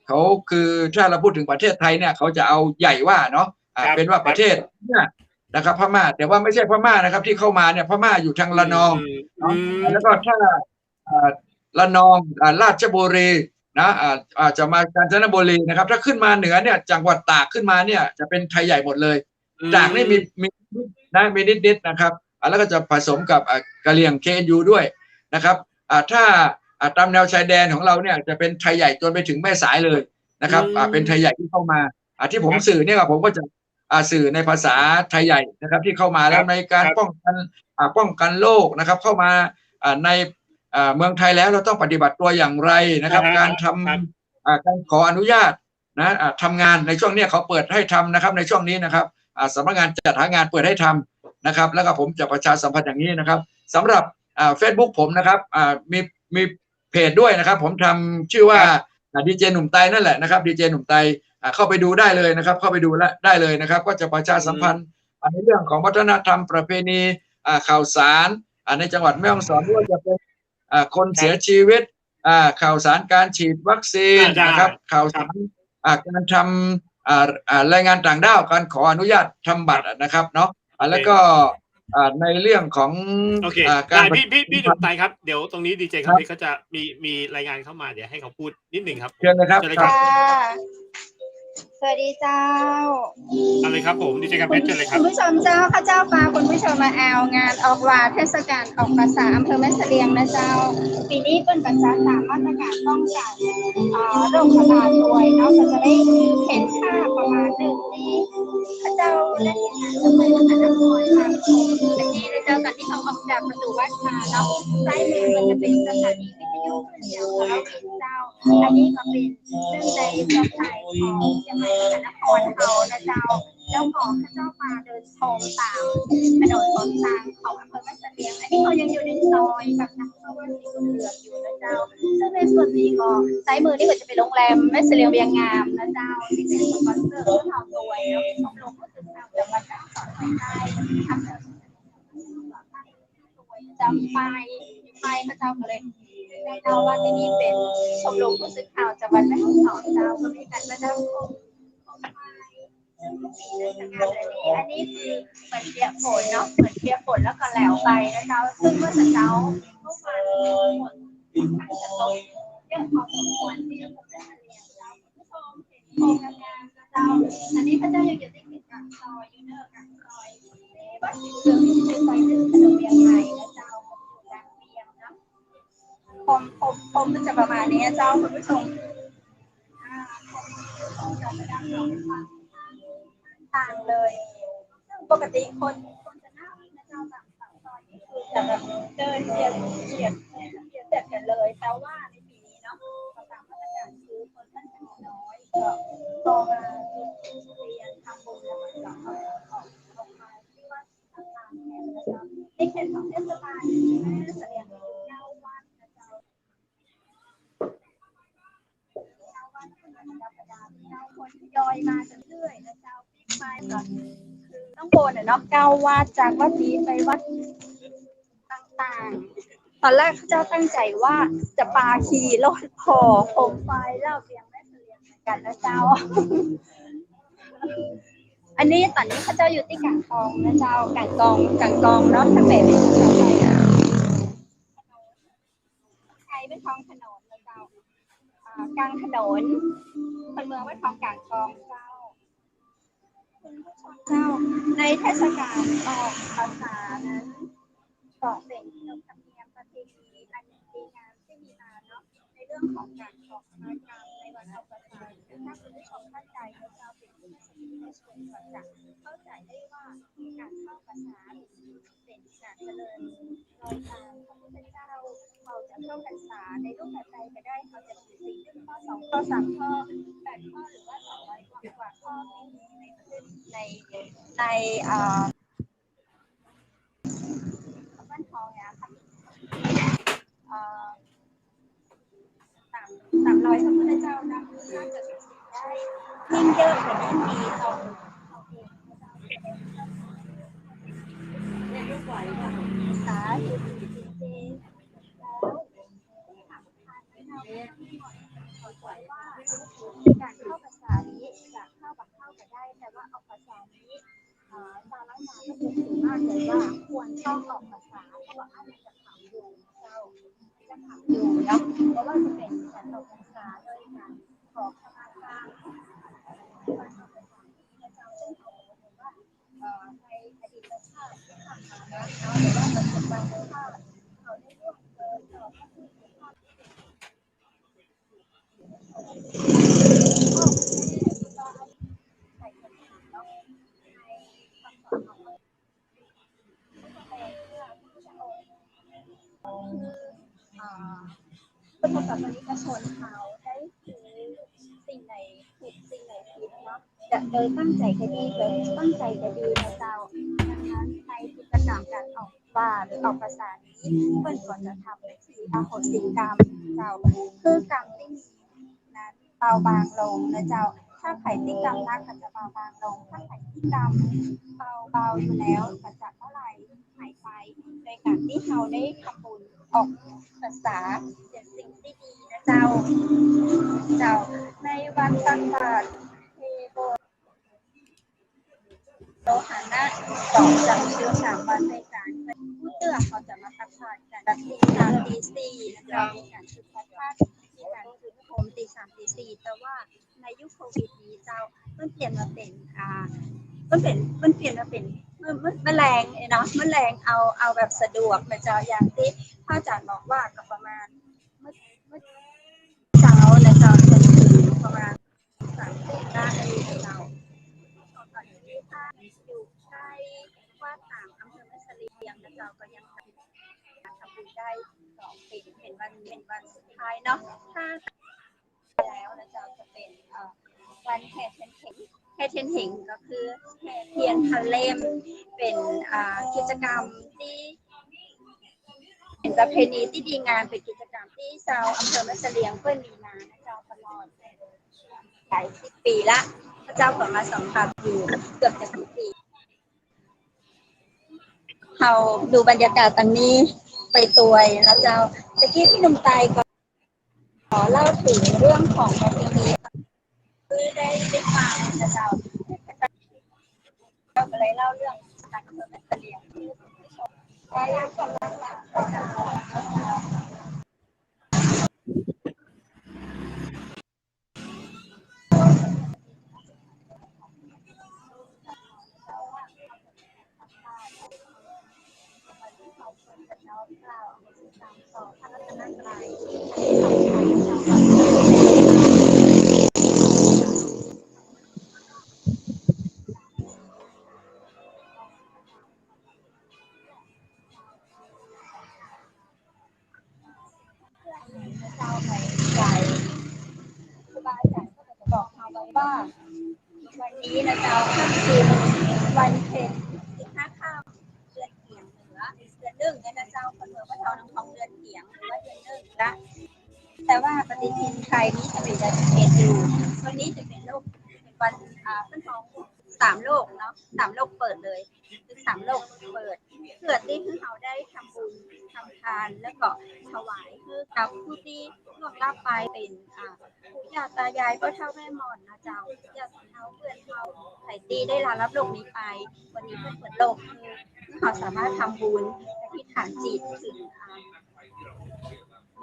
เขาคือถ้าเราพูดถึงประเทศไทยเนี่ยเขาจะเอาใหญ่ว่าเนาะเป็นว่าประเทศเนี่ยนะครับพม่าแต่ว่าไม่ใช่พม่านะครับที่เข้ามาเนี่ยพม่าอยู่ทางระนองแล้วก็ถ้าระนองราชบุรีนะอาจจะมากาญจนบุรีนะครับถ้าขึ้นมาเหนือเนี่ยจังหวัดตากขึ้นมาเนี่ยจะเป็นไทยใหญ่หมดเลยตากนี่มีนิดนะครับแล้วก็จะผสมกับกะเหรี่ยง KNU ด้วยนะครับถ้าตามแนวชายแดนของเราเนี่ยจะเป็นไทยใหญ่จนไปถึงแม่สายเลยนะครับเป็นไทยใหญ่ที่เข้ามาที่ผมสื่อเนี่ยผมก็จะสื่อในภาษาไทยใหญ่นะครับที่เข้ามาแล้วในการป้องกันโรคนะครับเข้ามาในเมืองไทยแล้วเราต้องปฏิบัติตัวอย่างไรนะครับการทำการขออนุญาตนะทำงานในช่วงนี้เขาเปิดให้ทำนะครับในช่วงนี้นะครับสำนักงานจัดหางานเปิดให้ทำนะครับแล้วก็ผมจะประชาสัมพันธ์อย่างนี้นะครับสำหรับFacebook ผมนะครับมีเพจด้วยนะครับผมทำชื่อว่าดีเจหนุ่มไตนั่นแหละนะครับดีเจหนุ่มไตเข้าไปดูได้เลยนะครับเข้าไปดูได้เลยนะครับก็จะประชาสัมพันธ์ในเรื่องของวัฒนธรรมประเพณีข่าวสารในจังหวัดแม่ฮ่องสอนว่าจะเป็นคนเสียชีวิตข่าวสารการฉีดวัคซีนนะครับข่าวสารการทำรายงานต่างด้าวการขออนุญาตทำบัตรนะครับเนาะแล้วก็ในเรื่องของการพี่หนุ่มไตครับเดี๋ยวตรงนี้ดีเจครับพี่เขาจะมีรายงานเข้ามาเดี๋ยวให้เขาพูดนิดหนึ่งครับเชิญเลยครับสวัสดีเจ้าอะไรครับผมดีเจครับเชิญเลยครับคุณผู้ชมเจ้าข้าเจ้าฟ้าคุณผู้ชมมาแอลงานออกวาเทศกาลออกภาษาอำเภอแม่เสลียงนะเจ้าปีนี้เป็นประจัดตามมาตรการป้องกันโรคระบาดด้วยเนาะก็จะได้เห็นภาพประมาณหนึ่งนี้ข้าเจ้าได้เห็นงานสมัยมหานครค่ะอันนี้นะเจ้ากันที่เขาออกจากประตูวัดมาเนาะซ้ายมือมันจะเป็นสถานีวิท ยุคเดียวกับเราเป็นเจ้าอันนี้ก็เป็นซึ่งในประเทศไทยของเชียงใหม่มหานครเขานะเจ้าเจ้าของข้าเจ้ามาเดินชมตามถนนหนทางของอำเภอแม่เสลียงอันนี้เขายังอยู่ในซอยแบบนักท่องเที่ยวสีเหลืองอยู่นะเจ้าซึ่งในส่วนนี้ก็ซ้ายมือนี่ก็จะเป็นโรงแรมแม่เสลียงเวียงงามนะเจ้าที่เป็นสปอนเซอร์ของเราด้วยแล้วชมรมผู้สื่อข่าวจังหวัดแม่ฮ่องสอนใต้ทำจำไปพระเจ้าก็เลยได้เล่าว่าที่นี่เป็นชมรมผู้สื่อข่าวจังหวัดแม่ฮ่องสอนเจ้าก็มีการมานั่งชมอันนี้คือเหมือนเปียกฝนเนาะเหมือนเปียกฝนแล้วก็แล้วไปนะเจ้าซึ่งเมื่อเช้าเมื่อวานฝนจะตกเยอะพอสมควรที่จะเรียนเจ้าผู้ชมเห็นโครงงานเจ้าอันนี้พระเจ้ายังอยู่ที่กลางซอยอยู่เนอร์กลางซอยวัดสิงห์เรืองที่เป็นซอยซึ่งถนนเวียงใหม่นะเจ้าอยู่กลางเวียงเนาะผมจะประมาณนี้เจ้าคุณผู้ชมจะไปด้านหลังต่างเลยซึ่งปกติคนจะนั่งนะเจ้าต่างซอยนี่คือจะแบบเดินเบียดเสร็จกันเลยแต่ว่าในปีนี้เนาะตามมาตรการคือคนท่านจะน้อยก็มาเรียนทำบุญแล้วก็ออกมาที่วัดต่างๆเนี่ยนะเจ้าในเขตของเทศบาลแม่เสลียง9 วัดนะเจ้าคนทยอยมาเรื่อยๆนะเจ้าปีใหม่ก็คือต้องโบนเนาะ9 วัดจากวัดนี้ไปวัดต่างๆตอนแรกเจ้าตั้งใจว่าจะปาขี่รถพอโคมไฟเล่าเพียงแม่เสลียงกันนะเจ้าอันนี้ตอนนี้พระเจ้าอยู่ที่กลางกองนะเจ้ากลางกองเนาะถ้าเป็นใช้เป็นท้องถนนนะเจ้ากลางถนนคนเมืองไว้ท้องกลางกองเจ้าคุณผู้ชมเจ้าในเทศกาลออกพรรษานั้นก็เป็นขนบธรรมเนียมประเพณีอันดีงามที่มีมาเนาะในเรื่องของการออกพรรษาในวันออกพรรษาถ้าคุณผู้ชมเข้าใจนะเจ้าเป็นผู้ที่ได้ชมก่อนจะเข้าใจได้ว่าการเข้าพรรษาเป็นการเจริญรอยตามพระพุทธเจ้าเราจะเข้าพรรษาในรูปแบบใดก็ได้เขาจะมี4 ข้อ 2 ข้อ 3 ข้อ 8 ข้อหรือว่า200 กว่าข้อที่มีในบ้านทองเนี่ยค่ะ300พระพุทธเจ้านะน่าจะได้ยิ่งเยอะกว่านี้มีต่อสาธุจริงๆแล้วที่สำคัญเราขอใจว่าการเข้าภาษานี้จะเข้าก็ได้แต่ว่าออกภาษานี้ชาวล้านนาก็เป็นถือมากเลยว่าควรต้องออกภาษาเพราะว่าอันจะถามอยู่เจ้าจะถามอยู่แล้วเพราะว่าจะเป็นการออกภาษาโดยการขอขมาลาการออกภาษาที่เจ้าซึ่งเขาบอกว่าในอดีตชาติที่ผ่านมาแล้วหรือว่าปัจจุบันชาติเขาได้ร่วมเดินต่อพระพุทธภาพพุทธศาสนิกชนเขาได้ถือสิ่งไหนถูกสิ่งไหนผิดเนาะจะโดยตั้งใจก็ดีนะเจ้าดังนั้นในกิจกรรมการออกว่าหรือออกภาษานี้เพื่อนก็จะทำในที่อโหสิกรรมเจ้าคือกรรมที่มีนั้นเบาบางลงนะเจ้าถ้าไผ่ที่กรรมนักก็จะเบาบางลงถ้าไผ่ที่กรรมเบาอยู่แล้วก็จะเท่าไหร่หายไปโดยการที่เราได้ทำบุญออกภาษาเป็นสิ่งที่ดีนะเจ้าในวันตักบาตรเทโบโลหะนะ2 จำชื่อ3 วันในการผู้เตื้อเขาจะมาตักบาตรกันตี 3 ตี 4นะเจ้ามีการจุดประทัดมีการจุดโคมตี 3 ตี 4แต่ว่าในยุคโควิดนี้เจ้ามันเปลี่ยนมาเป็นมันเปลี่ยนมาเป็นแมลงเนาะแมลงเอาแบบสะดวกนะเจ้าอย่างที่พระอาจารย์บอกว่าก็ประมาณเมื่อเช้านะเจ้าจนถึงประมาณ30 นาทีนะเจ้าตอนนี้ถ้าอยู่ใกล้วัดต่างอำเภอแม่เสลียงนะเจ้าก็ยังทำบุญได้ต่อ เป็นวันสุดท้ายเนาะถ้าแล้วนะเจ้าจะเป็นวันแห่เทียนเถิงก็คือแห่เทียนพันเล่มเป็นกิจกรรมที่เป็นประเพณีที่ดีงามเป็นกิจกรรมที่ชาวอำเภอแม่เสลียงเพื่อนมีมานะเจ้าตลอดหลายสิบปีละพระเจ้าเปิดมาสัมผัสอยู่เกือบจะ10 ปีเราดูบรรยากาศตอนนี้ไปตัวแล้วเจ้าตะกี้พี่หนุ่มไตก็ขอเล่าถึงเรื่องของประเพณีที่ได้ฟังนะเจ้าก็เลยเล่าเรื่องการอำเภอแม่เสลียงที่ผู้ชมได้รับฟังเจ้าไปใจครูบาอาจารย์ก็จะบอกเราไว้ว่าวันนี้นะเจ้าค่ำคืนวันเพ็ญ15 ค่ำเดือนเกี่ยงเหนือเดือนหนึ่งเนี่ยนะเจ้าคนเมืองว่าเท่าน้ำของเดือนเกี่ยงหรือว่าเดือนหนึ่งละแต่ว่าปฏิทินไทยนี้จะเป็นเดือน11อยู่วันนี้จะเป็นเป็นวันเป็นของ3 โลกเนาะ3 โลกเปิดเลยคือ3 โลกเปิดเพื่อที่คือเขาได้ทำบุญทำทานแล้วก็ถวายคือกับผู้ที่ล่วงลับไปเป็นปู่ย่าตายายพ่อเฒ่าแม่หมอนนะเจ้าญาติเฒ่าเพื่อนเฒ่าไผ่ตีได้ลารับโลกนี้ไปวันนี้เพื่อนเปิดโลกคือเขาสามารถทำบุญอธิษฐานจิตถึ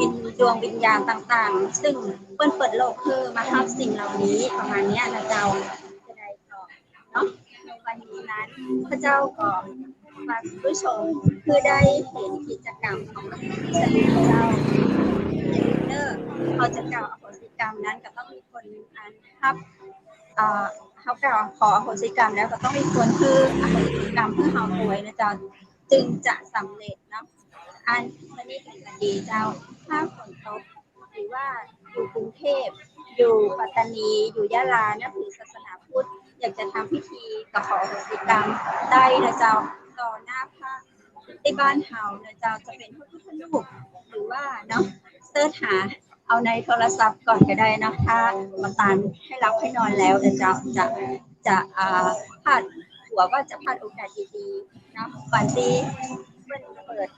งดวงวิญญาณต่างๆซึ่งเปิดโลกคือมาทำสิ่งเหล่านี้ประมาณนี้นะเจ้าจะได้ต่อเนาะในวันนี้นั้นพระเจ้าก็มาผู้ชมคือได้เห็นกิจกรรมของเจ้าเขาจะกล่าวอโหสิกรรมนั้นก็ต้องมีคนรับเขากล่าวขออโหสิกรรมแล้วก็ต้องมีคนคืออโหสิกรรมเพื่อเขาป่วยนะเจ้าจึงจะสำเร็จนะอันนี้เป็นคดีเจ้าถ้าฝนตกหรือว่าอยู่กรุงเทพอยู่ปัตตานีอยู่ยะลานับถือศาสนาพุทธอยากจะทำพิธีกับขออโหสิกรรมได้นะเจ้าต่อหน้าพระที่บ้านเฮานะเจ้าจะเป็นพระพุทธรูปหรือว่าเนาะเสิร์ชหาเอาในโทรศัพท์ก่อนก็ได้นะถ้ามาตานให้รับให้นอนแล้วนะเจ้าจะพลาดหัวว่าจะพลาดโอกาสดีๆนะวันที่เปิด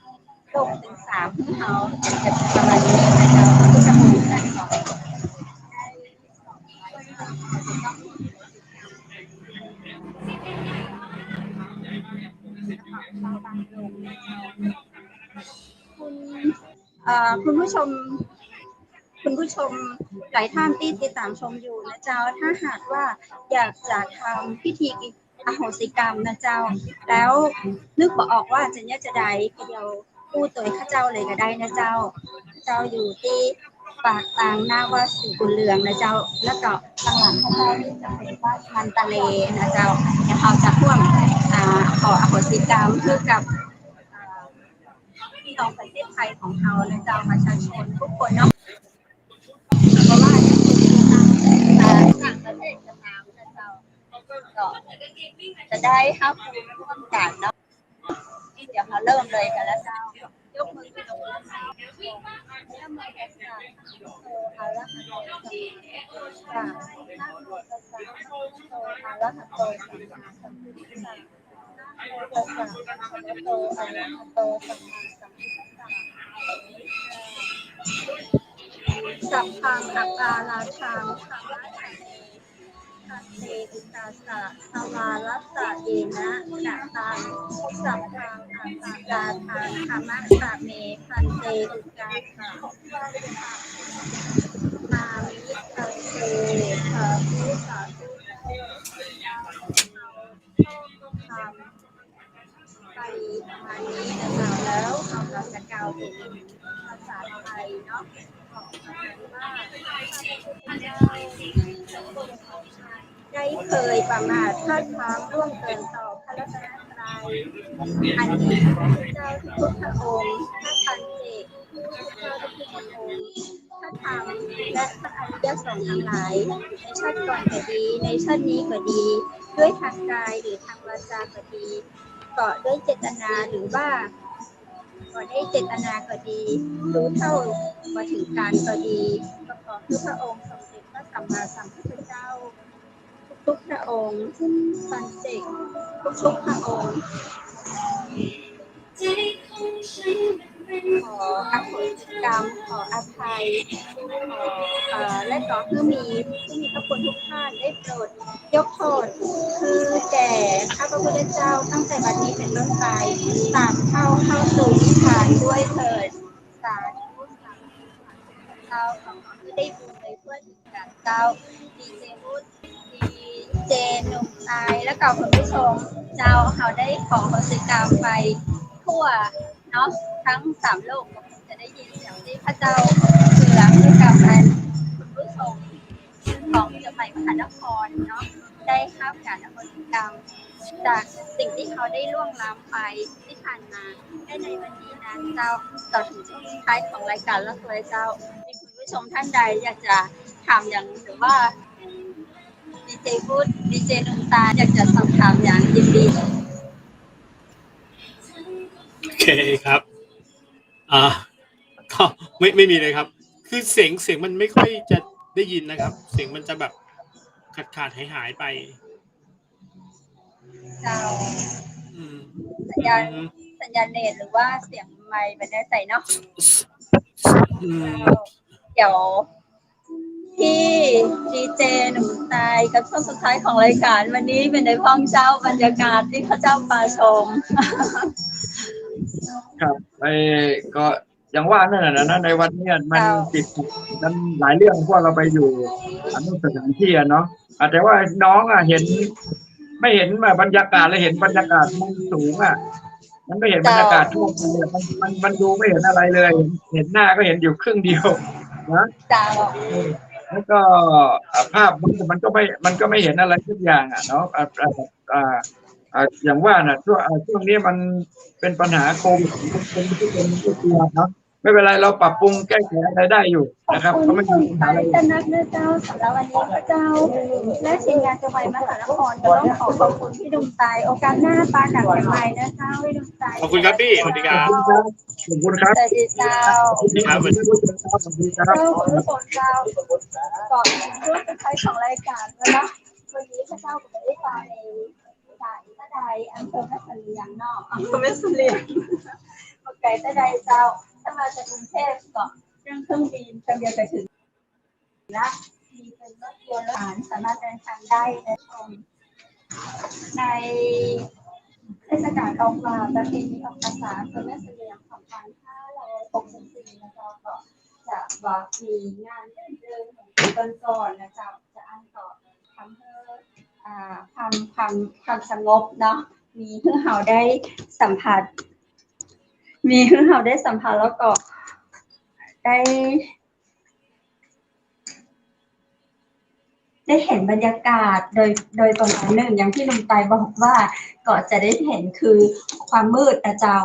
โลกถึง3ที่เขาจะประมาณนี้นะเจ้าก็จะพูดกันก่อนคุณผู้ชมหลายท่านที่ติดตามชมอยู่นะเจ้าถ้าหากว่าอยากจะทำพิธีอโหสิกรรมนะเจ้าแล้วนึกบ่ออกว่าจะเนี่ยจะใดก็เดียวพูดตัวข้าเจ้าเลยก็ได้นะเจ้าอยู่ที่ปากทางหน้าวัดศรีบุญเรืองนะเจ้าแล้วก็ทางหลังข้าเจ้านี่จะเป็นวัดมันตะเลนะเจ้าเดี๋ยวเขาจะพ่วงขออโหสิกรรมเพื่อกับพี่น้องประเทศไทยของเรานะเจ้าประชาชนทุกคนเนาะเพราะว่าต่างประเทศจะตามนะเจ้าก็จะได้รับร่วมกันเนาะเดี๋ยวเขาเริ่มเลยกันแล้วเจ้ายกมือขึ้นลงแล้วเจ้าแล้วมือแขนซ้ายโตอาละหัตโตสัมมาสัมพุทธัสสะนะโมตัสสะโตอาละหัตโตสัมมาสัมพุทธัสสะนะโมตัสสะภะคะวะโตอะระหะโตสัมมาสัมพุทธัสสะสัพพังอัปปาราชังสัมมาสัมทัสเตอุตตาสะสวารัสสะเยนะกะตังสัพพังอัปปาราชังธรรมะสะเมพันเตอุตตาสะอามิพันเตสาธุสาธุไปประมาณนี้นะคะแล้วเราจะกล่าวถึงภาษาไทยเนาะได้เคยประมาทพลาดพลั้งล่วงเกินต่อพระรัตนตรัยอันนี้พระเจ้าทุกพระองค์พระปัญเจก พระธรรมและพระอริยสงฆ์ทั้งหลายในชาติก่อนก็ดีในชาตินี้ก็ดีด้วยทางกายหรือทางวาจาก็ดีก็ด้วยเจตนาหรือว่าก็ได้เจตนาก็ดีรู้เท่ามาถึงการก็ดีก็ขอให้พระองค์ทรงเป็นพระสัมมาสัมพุทธเจ้าทุกพระองค์ปันเสกทุกพระองค์ขออโหสิกรรมขออภัยและขอให้มีพระคุณทุกท่านได้โปรดยกโทษคือแก่ข้าพระพุทธเจ้าตั้งแต่บัดนี้เป็นต้นไปตามเข้าสู่นิพพานด้วยเถิดสาธุสาธุเจ้าขอให้ได้บุญในเพื่อถึงการเจ้าดีเจพุทธดีเจหนุ่มตายและกับคุณผู้ชมเจ้าเขาได้ขออโหสิกรรมไปทั่วเนาะทั้ง3 โลกจะได้ยินเสียงที่พระเจ้าเสือให้กับคุณผู้ชมของเชียงใหม่มหานครเนาะได้ข้ามการอโหสิกรรมจากสิ่งที่เขาได้ล่วงล้ำไปที่ผ่านมาและในวันนี้นะเจ้าต่อถึงช่วงท้ายของรายการแล้วตัวเจ้ามีคุณผู้ชมท่านใดอยากจะถามอย่างหรือว่าดีเจพูดดีเจดวงตาอยากจะสอบถามอย่างยินดีโอเคครับก็ไม่มีเลยครับคือเสียงมันไม่ค่อยจะได้ยินนะครับเสียงมันจะแบบขาดหายไปเจ้าสัญญาณเน็ตหรือว่าเสียงไมค์เป็นได้ใส่เนาะเดี๋ยวที่ดีเจหนุ่มตายกับช่วงสุดท้ายของรายการวันนี้เป็นในห้องเจ้าบรรยากาศที่พระเจ้าปาชมครับก็อย่างว่านั่นแหละนะในวันนี้มันติดกันหลายเรื่องพวกเราไปอยู่อันนู้นสถานที่เนาะแต่ว่าน้องไม่เห็นบรรยากาศเลยเห็นบรรยากาศมุมสูงมันไม่เห็นบรรยากาศทั่วไปมันดูไม่เห็นอะไรเลยเห็นหน้าก็เห็นอยู่ครึ่งเดียวนะแล้วก็ภาพมันก็ไม่เห็นอะไรทุกอย่างเนาะอย่างว่าช่วงนี้มันเป็นปัญหาโควิดเป็นตัวเนาะไม่เป็นไรเราปรับปรุงแก้ไขอะไรได้อยู่นะครับก็ไม่มีปัญหาอะไรจะนักเจ้าสำหรับวันนี้พระเจ้าและทีมงานจังหวัดมหานครจะต้องขอบคุณพี่ดุมตายโอกาสหน้าปาหนักใหม่นะเจ้าพี่ดุมตายขอบคุณครับพี่สวัสดีครับขอบคุณครับสวัสดีเจ้าสวัสดีครับสวัสดีครับคุณผู้ชมเจ้าก่อนช่วงสุดท้ายของรายการแล้วนะวันนี้พระเจ้าก็ได้มาในสายตะไดอำเภอแม่เสลียงเนาะอำเภอแม่เสลียงไก่ตะไดเจ้าถ้ามาจากกรุงเทพก็นั่งเครื่องบินจำเดียวไปถึงและมีเป็นรถยนต์สามารถเดินทางได้นะชมในเทศกาลออกมาประเพณีออกพรรษาอำเภอแม่เสลียง2564นะเจ้าก็จะว่ามีงานเดินของก่อนนะเจ้าจะอันต่อทำให้ความสงบเนาะมีเพื่อเราได้สัมผัสแล้วก็ได้เห็นบรรยากาศโดยประมาณหนึ่งอย่างที่ลุงไตบอกว่าก็จะได้เห็นคือความมืดนะเจ้า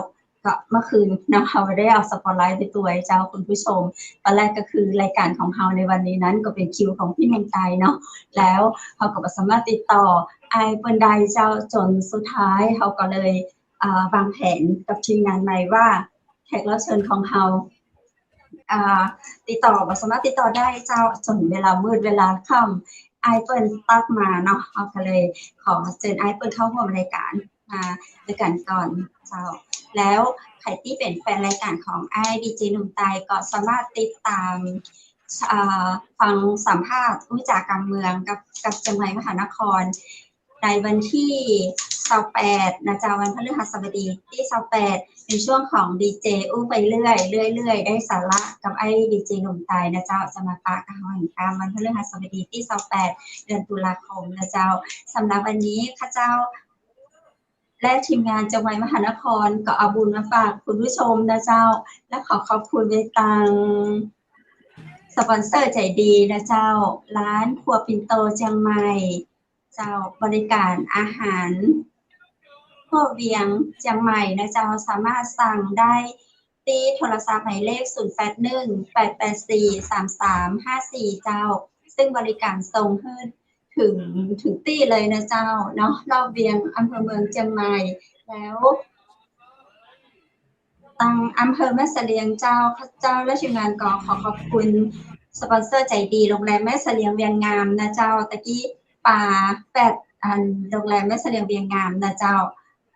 ก็เมื่อคืนนะคะได้เอาสปอตไลท์ไปตัวเจ้าคุณผู้ชมตอนแรกก็คือรายการของเราในวันนี้นั้นก็เป็นคิวของพี่ลุงไตเนาะแล้วเขาก็สามารถติดต่อไอ้เปิ้นใดเจ้าจนสุดท้ายเขาก็เลยวางแผนกับทีมงานใหม่ว่าแขกรับเชิญของเราติดต่อสามารถติดต่อได้เจ้าจนเวลามืดเวลาค่ำไอเปิลตักมาเนาะเอาก็เลยขอเชิญไอเปิลเข้าร่วมรายการมาด้วยกันก่อนเจ้าแล้วใครที่เป็นแฟนรายการของไอดีเจหนุ่มตายก็สามารถติดตามฟังสัมภาษณ์วิจารณ์การเมืองกับจังหวัดมหานครในวันที่28นะเจ้าวันพฤหัสบดีที่28ในช่วงของดีเจอู้ไปเรื่อยได้สาระกับไอ้ดีเจหนุ่มตายนะเจ้าจะมาปะกันวันพฤหัสบดีที่28เดือนตุลาคมนะเจ้าสำหรับวันนี้ข้าเจ้าและทีมงานจังหวัดมหานครก็เอาบุญมาฝากคุณผู้ชมนะเจ้าและขอขอบคุณเวตังสปอนเซอร์ใจดีนะเจ้าร้านครัวปิ่นโตเชียงใหม่เจ้าบริการอาหารพ่อเวียงเชียงใหม่นะเจ้าสามารถสั่งได้ ตีโทรศัพท์หมายเลข0818843354เจ้าซึ่งบริการส่งถึงตี้เลยนะเจ้าเนาะรอบเวียงอำเภอเมืองเชียงใหม่แล้วทางอำเภอแม่เสลียงเจ้าข้าเจ้าและทีมงานขอขอบคุณสปอนเซอร์ใจดีโรงแรมแม่เสลียงเวียงงามนะเจ้าตะกี้ป่าโรงแรมแม่เสลียงเวียงงามนะเจ้า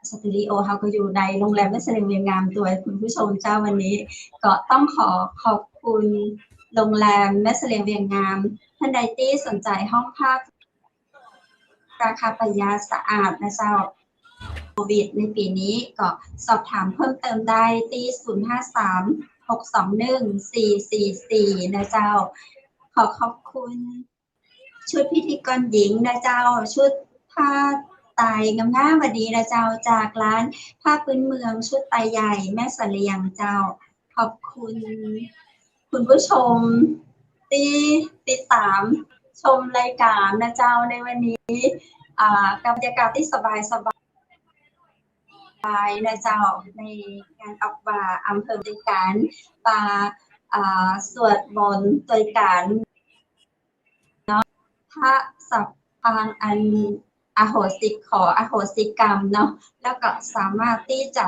สตูดิโอเขาก็อยู่ในโรงแรมแม่เสลียงเวียงงามตัวคุณผู้ชมเจ้าวันนี้ก็ต้องขอบคุณโรงแรมแม่เสลียงเวียงงามท่านใดที่สนใจห้องพักราคาประหยัดสะอาดนะเจ้าโควิดในปีนี้ก็สอบถามเพิ่มเติมได้ที่053-621-444นะเจ้าขอบคุณชุดพิธีกรหญิงนะเจ้าชุดผ้าไตงามๆวันนี้นะเจ้าจากร้านผ้าพื้นเมืองชุดไตใหญ่แม่เสลียงเจ้าขอบคุณคุณผู้ชมที่ติดตามชมรายการนะเจ้าในวันนี้กับบรรยากาศที่สบายนะเจ้าในงานออกบ่าอำเภอด้วยกันสวดมนต์โดยการเนาะพระสัพพังอันอโหสิกรรมเนาะแล้วก็สามารถที่จะ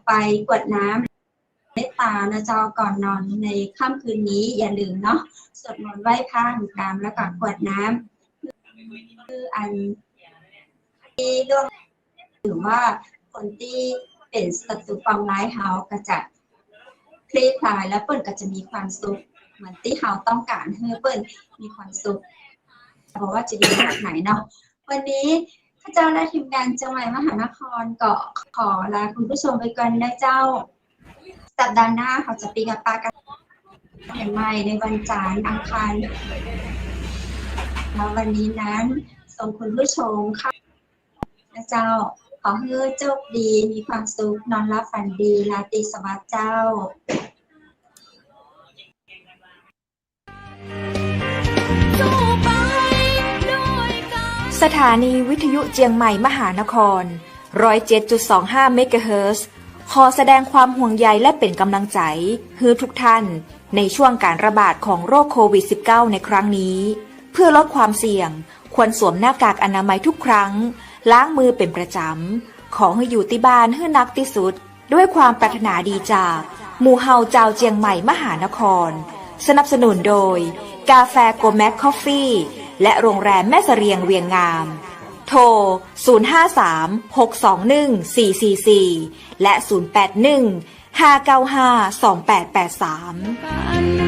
ไปกรวดน้ำเมตตานะเจ้าก่อนนอนในค่ำคืนนี้อย่าลืมเนาะสวดมนต์ไหว้พระกรรมแล้วก็กรวดน้ำคืออันที่ร่วมหรือว่าคนที่เป็นศัตรูปองร้ายเฮาก็จะคลี่คลายและเปิ้ลก็จะมีความสุขเหมือนที่เฮาต้องการให้เปิ้ลมีความสุขเพราะว่าจะดีแบบไหนเนาะวันนี้ข้าเจ้าและทีมงานจังหวัดมหานครก็ขอลาคุณผู้ชมไปก่อนนะเจ้าสัปดาห์หน้าเขาจะปีกับปากันอย่างใหม่ในวันจันทร์อังคารแล้ววันนี้นั้นส่งคุณผู้ชมค่ะนะเจ้าขอให้โชคดีมีความสุขนอนรับฝันดีราตรีสวัสดิ์เจ้าสถานีวิทยุเจียงใหม่มหานคร 107.25 เมกะเฮิรตซ์ขอแสดงความห่วงใยและเป็นกำลังใจให้ทุกท่านในช่วงการระบาดของโรคโควิด -19 ในครั้งนี้เพื่อลดความเสี่ยงควรสวมหน้ากากอนามัยทุกครั้งล้างมือเป็นประจำขอให้อยู่ที่บ้านให้นักที่สุดด้วยความปรารถนาดีจากหมู่เฮาเจ้าเจียงใหม่มหานครสนับสนุนโดยกาแฟโกแมคคอฟฟี่และโรงแรมแม่เสลียงเวียงงามโทร 053-621-444 และ 081-595-2883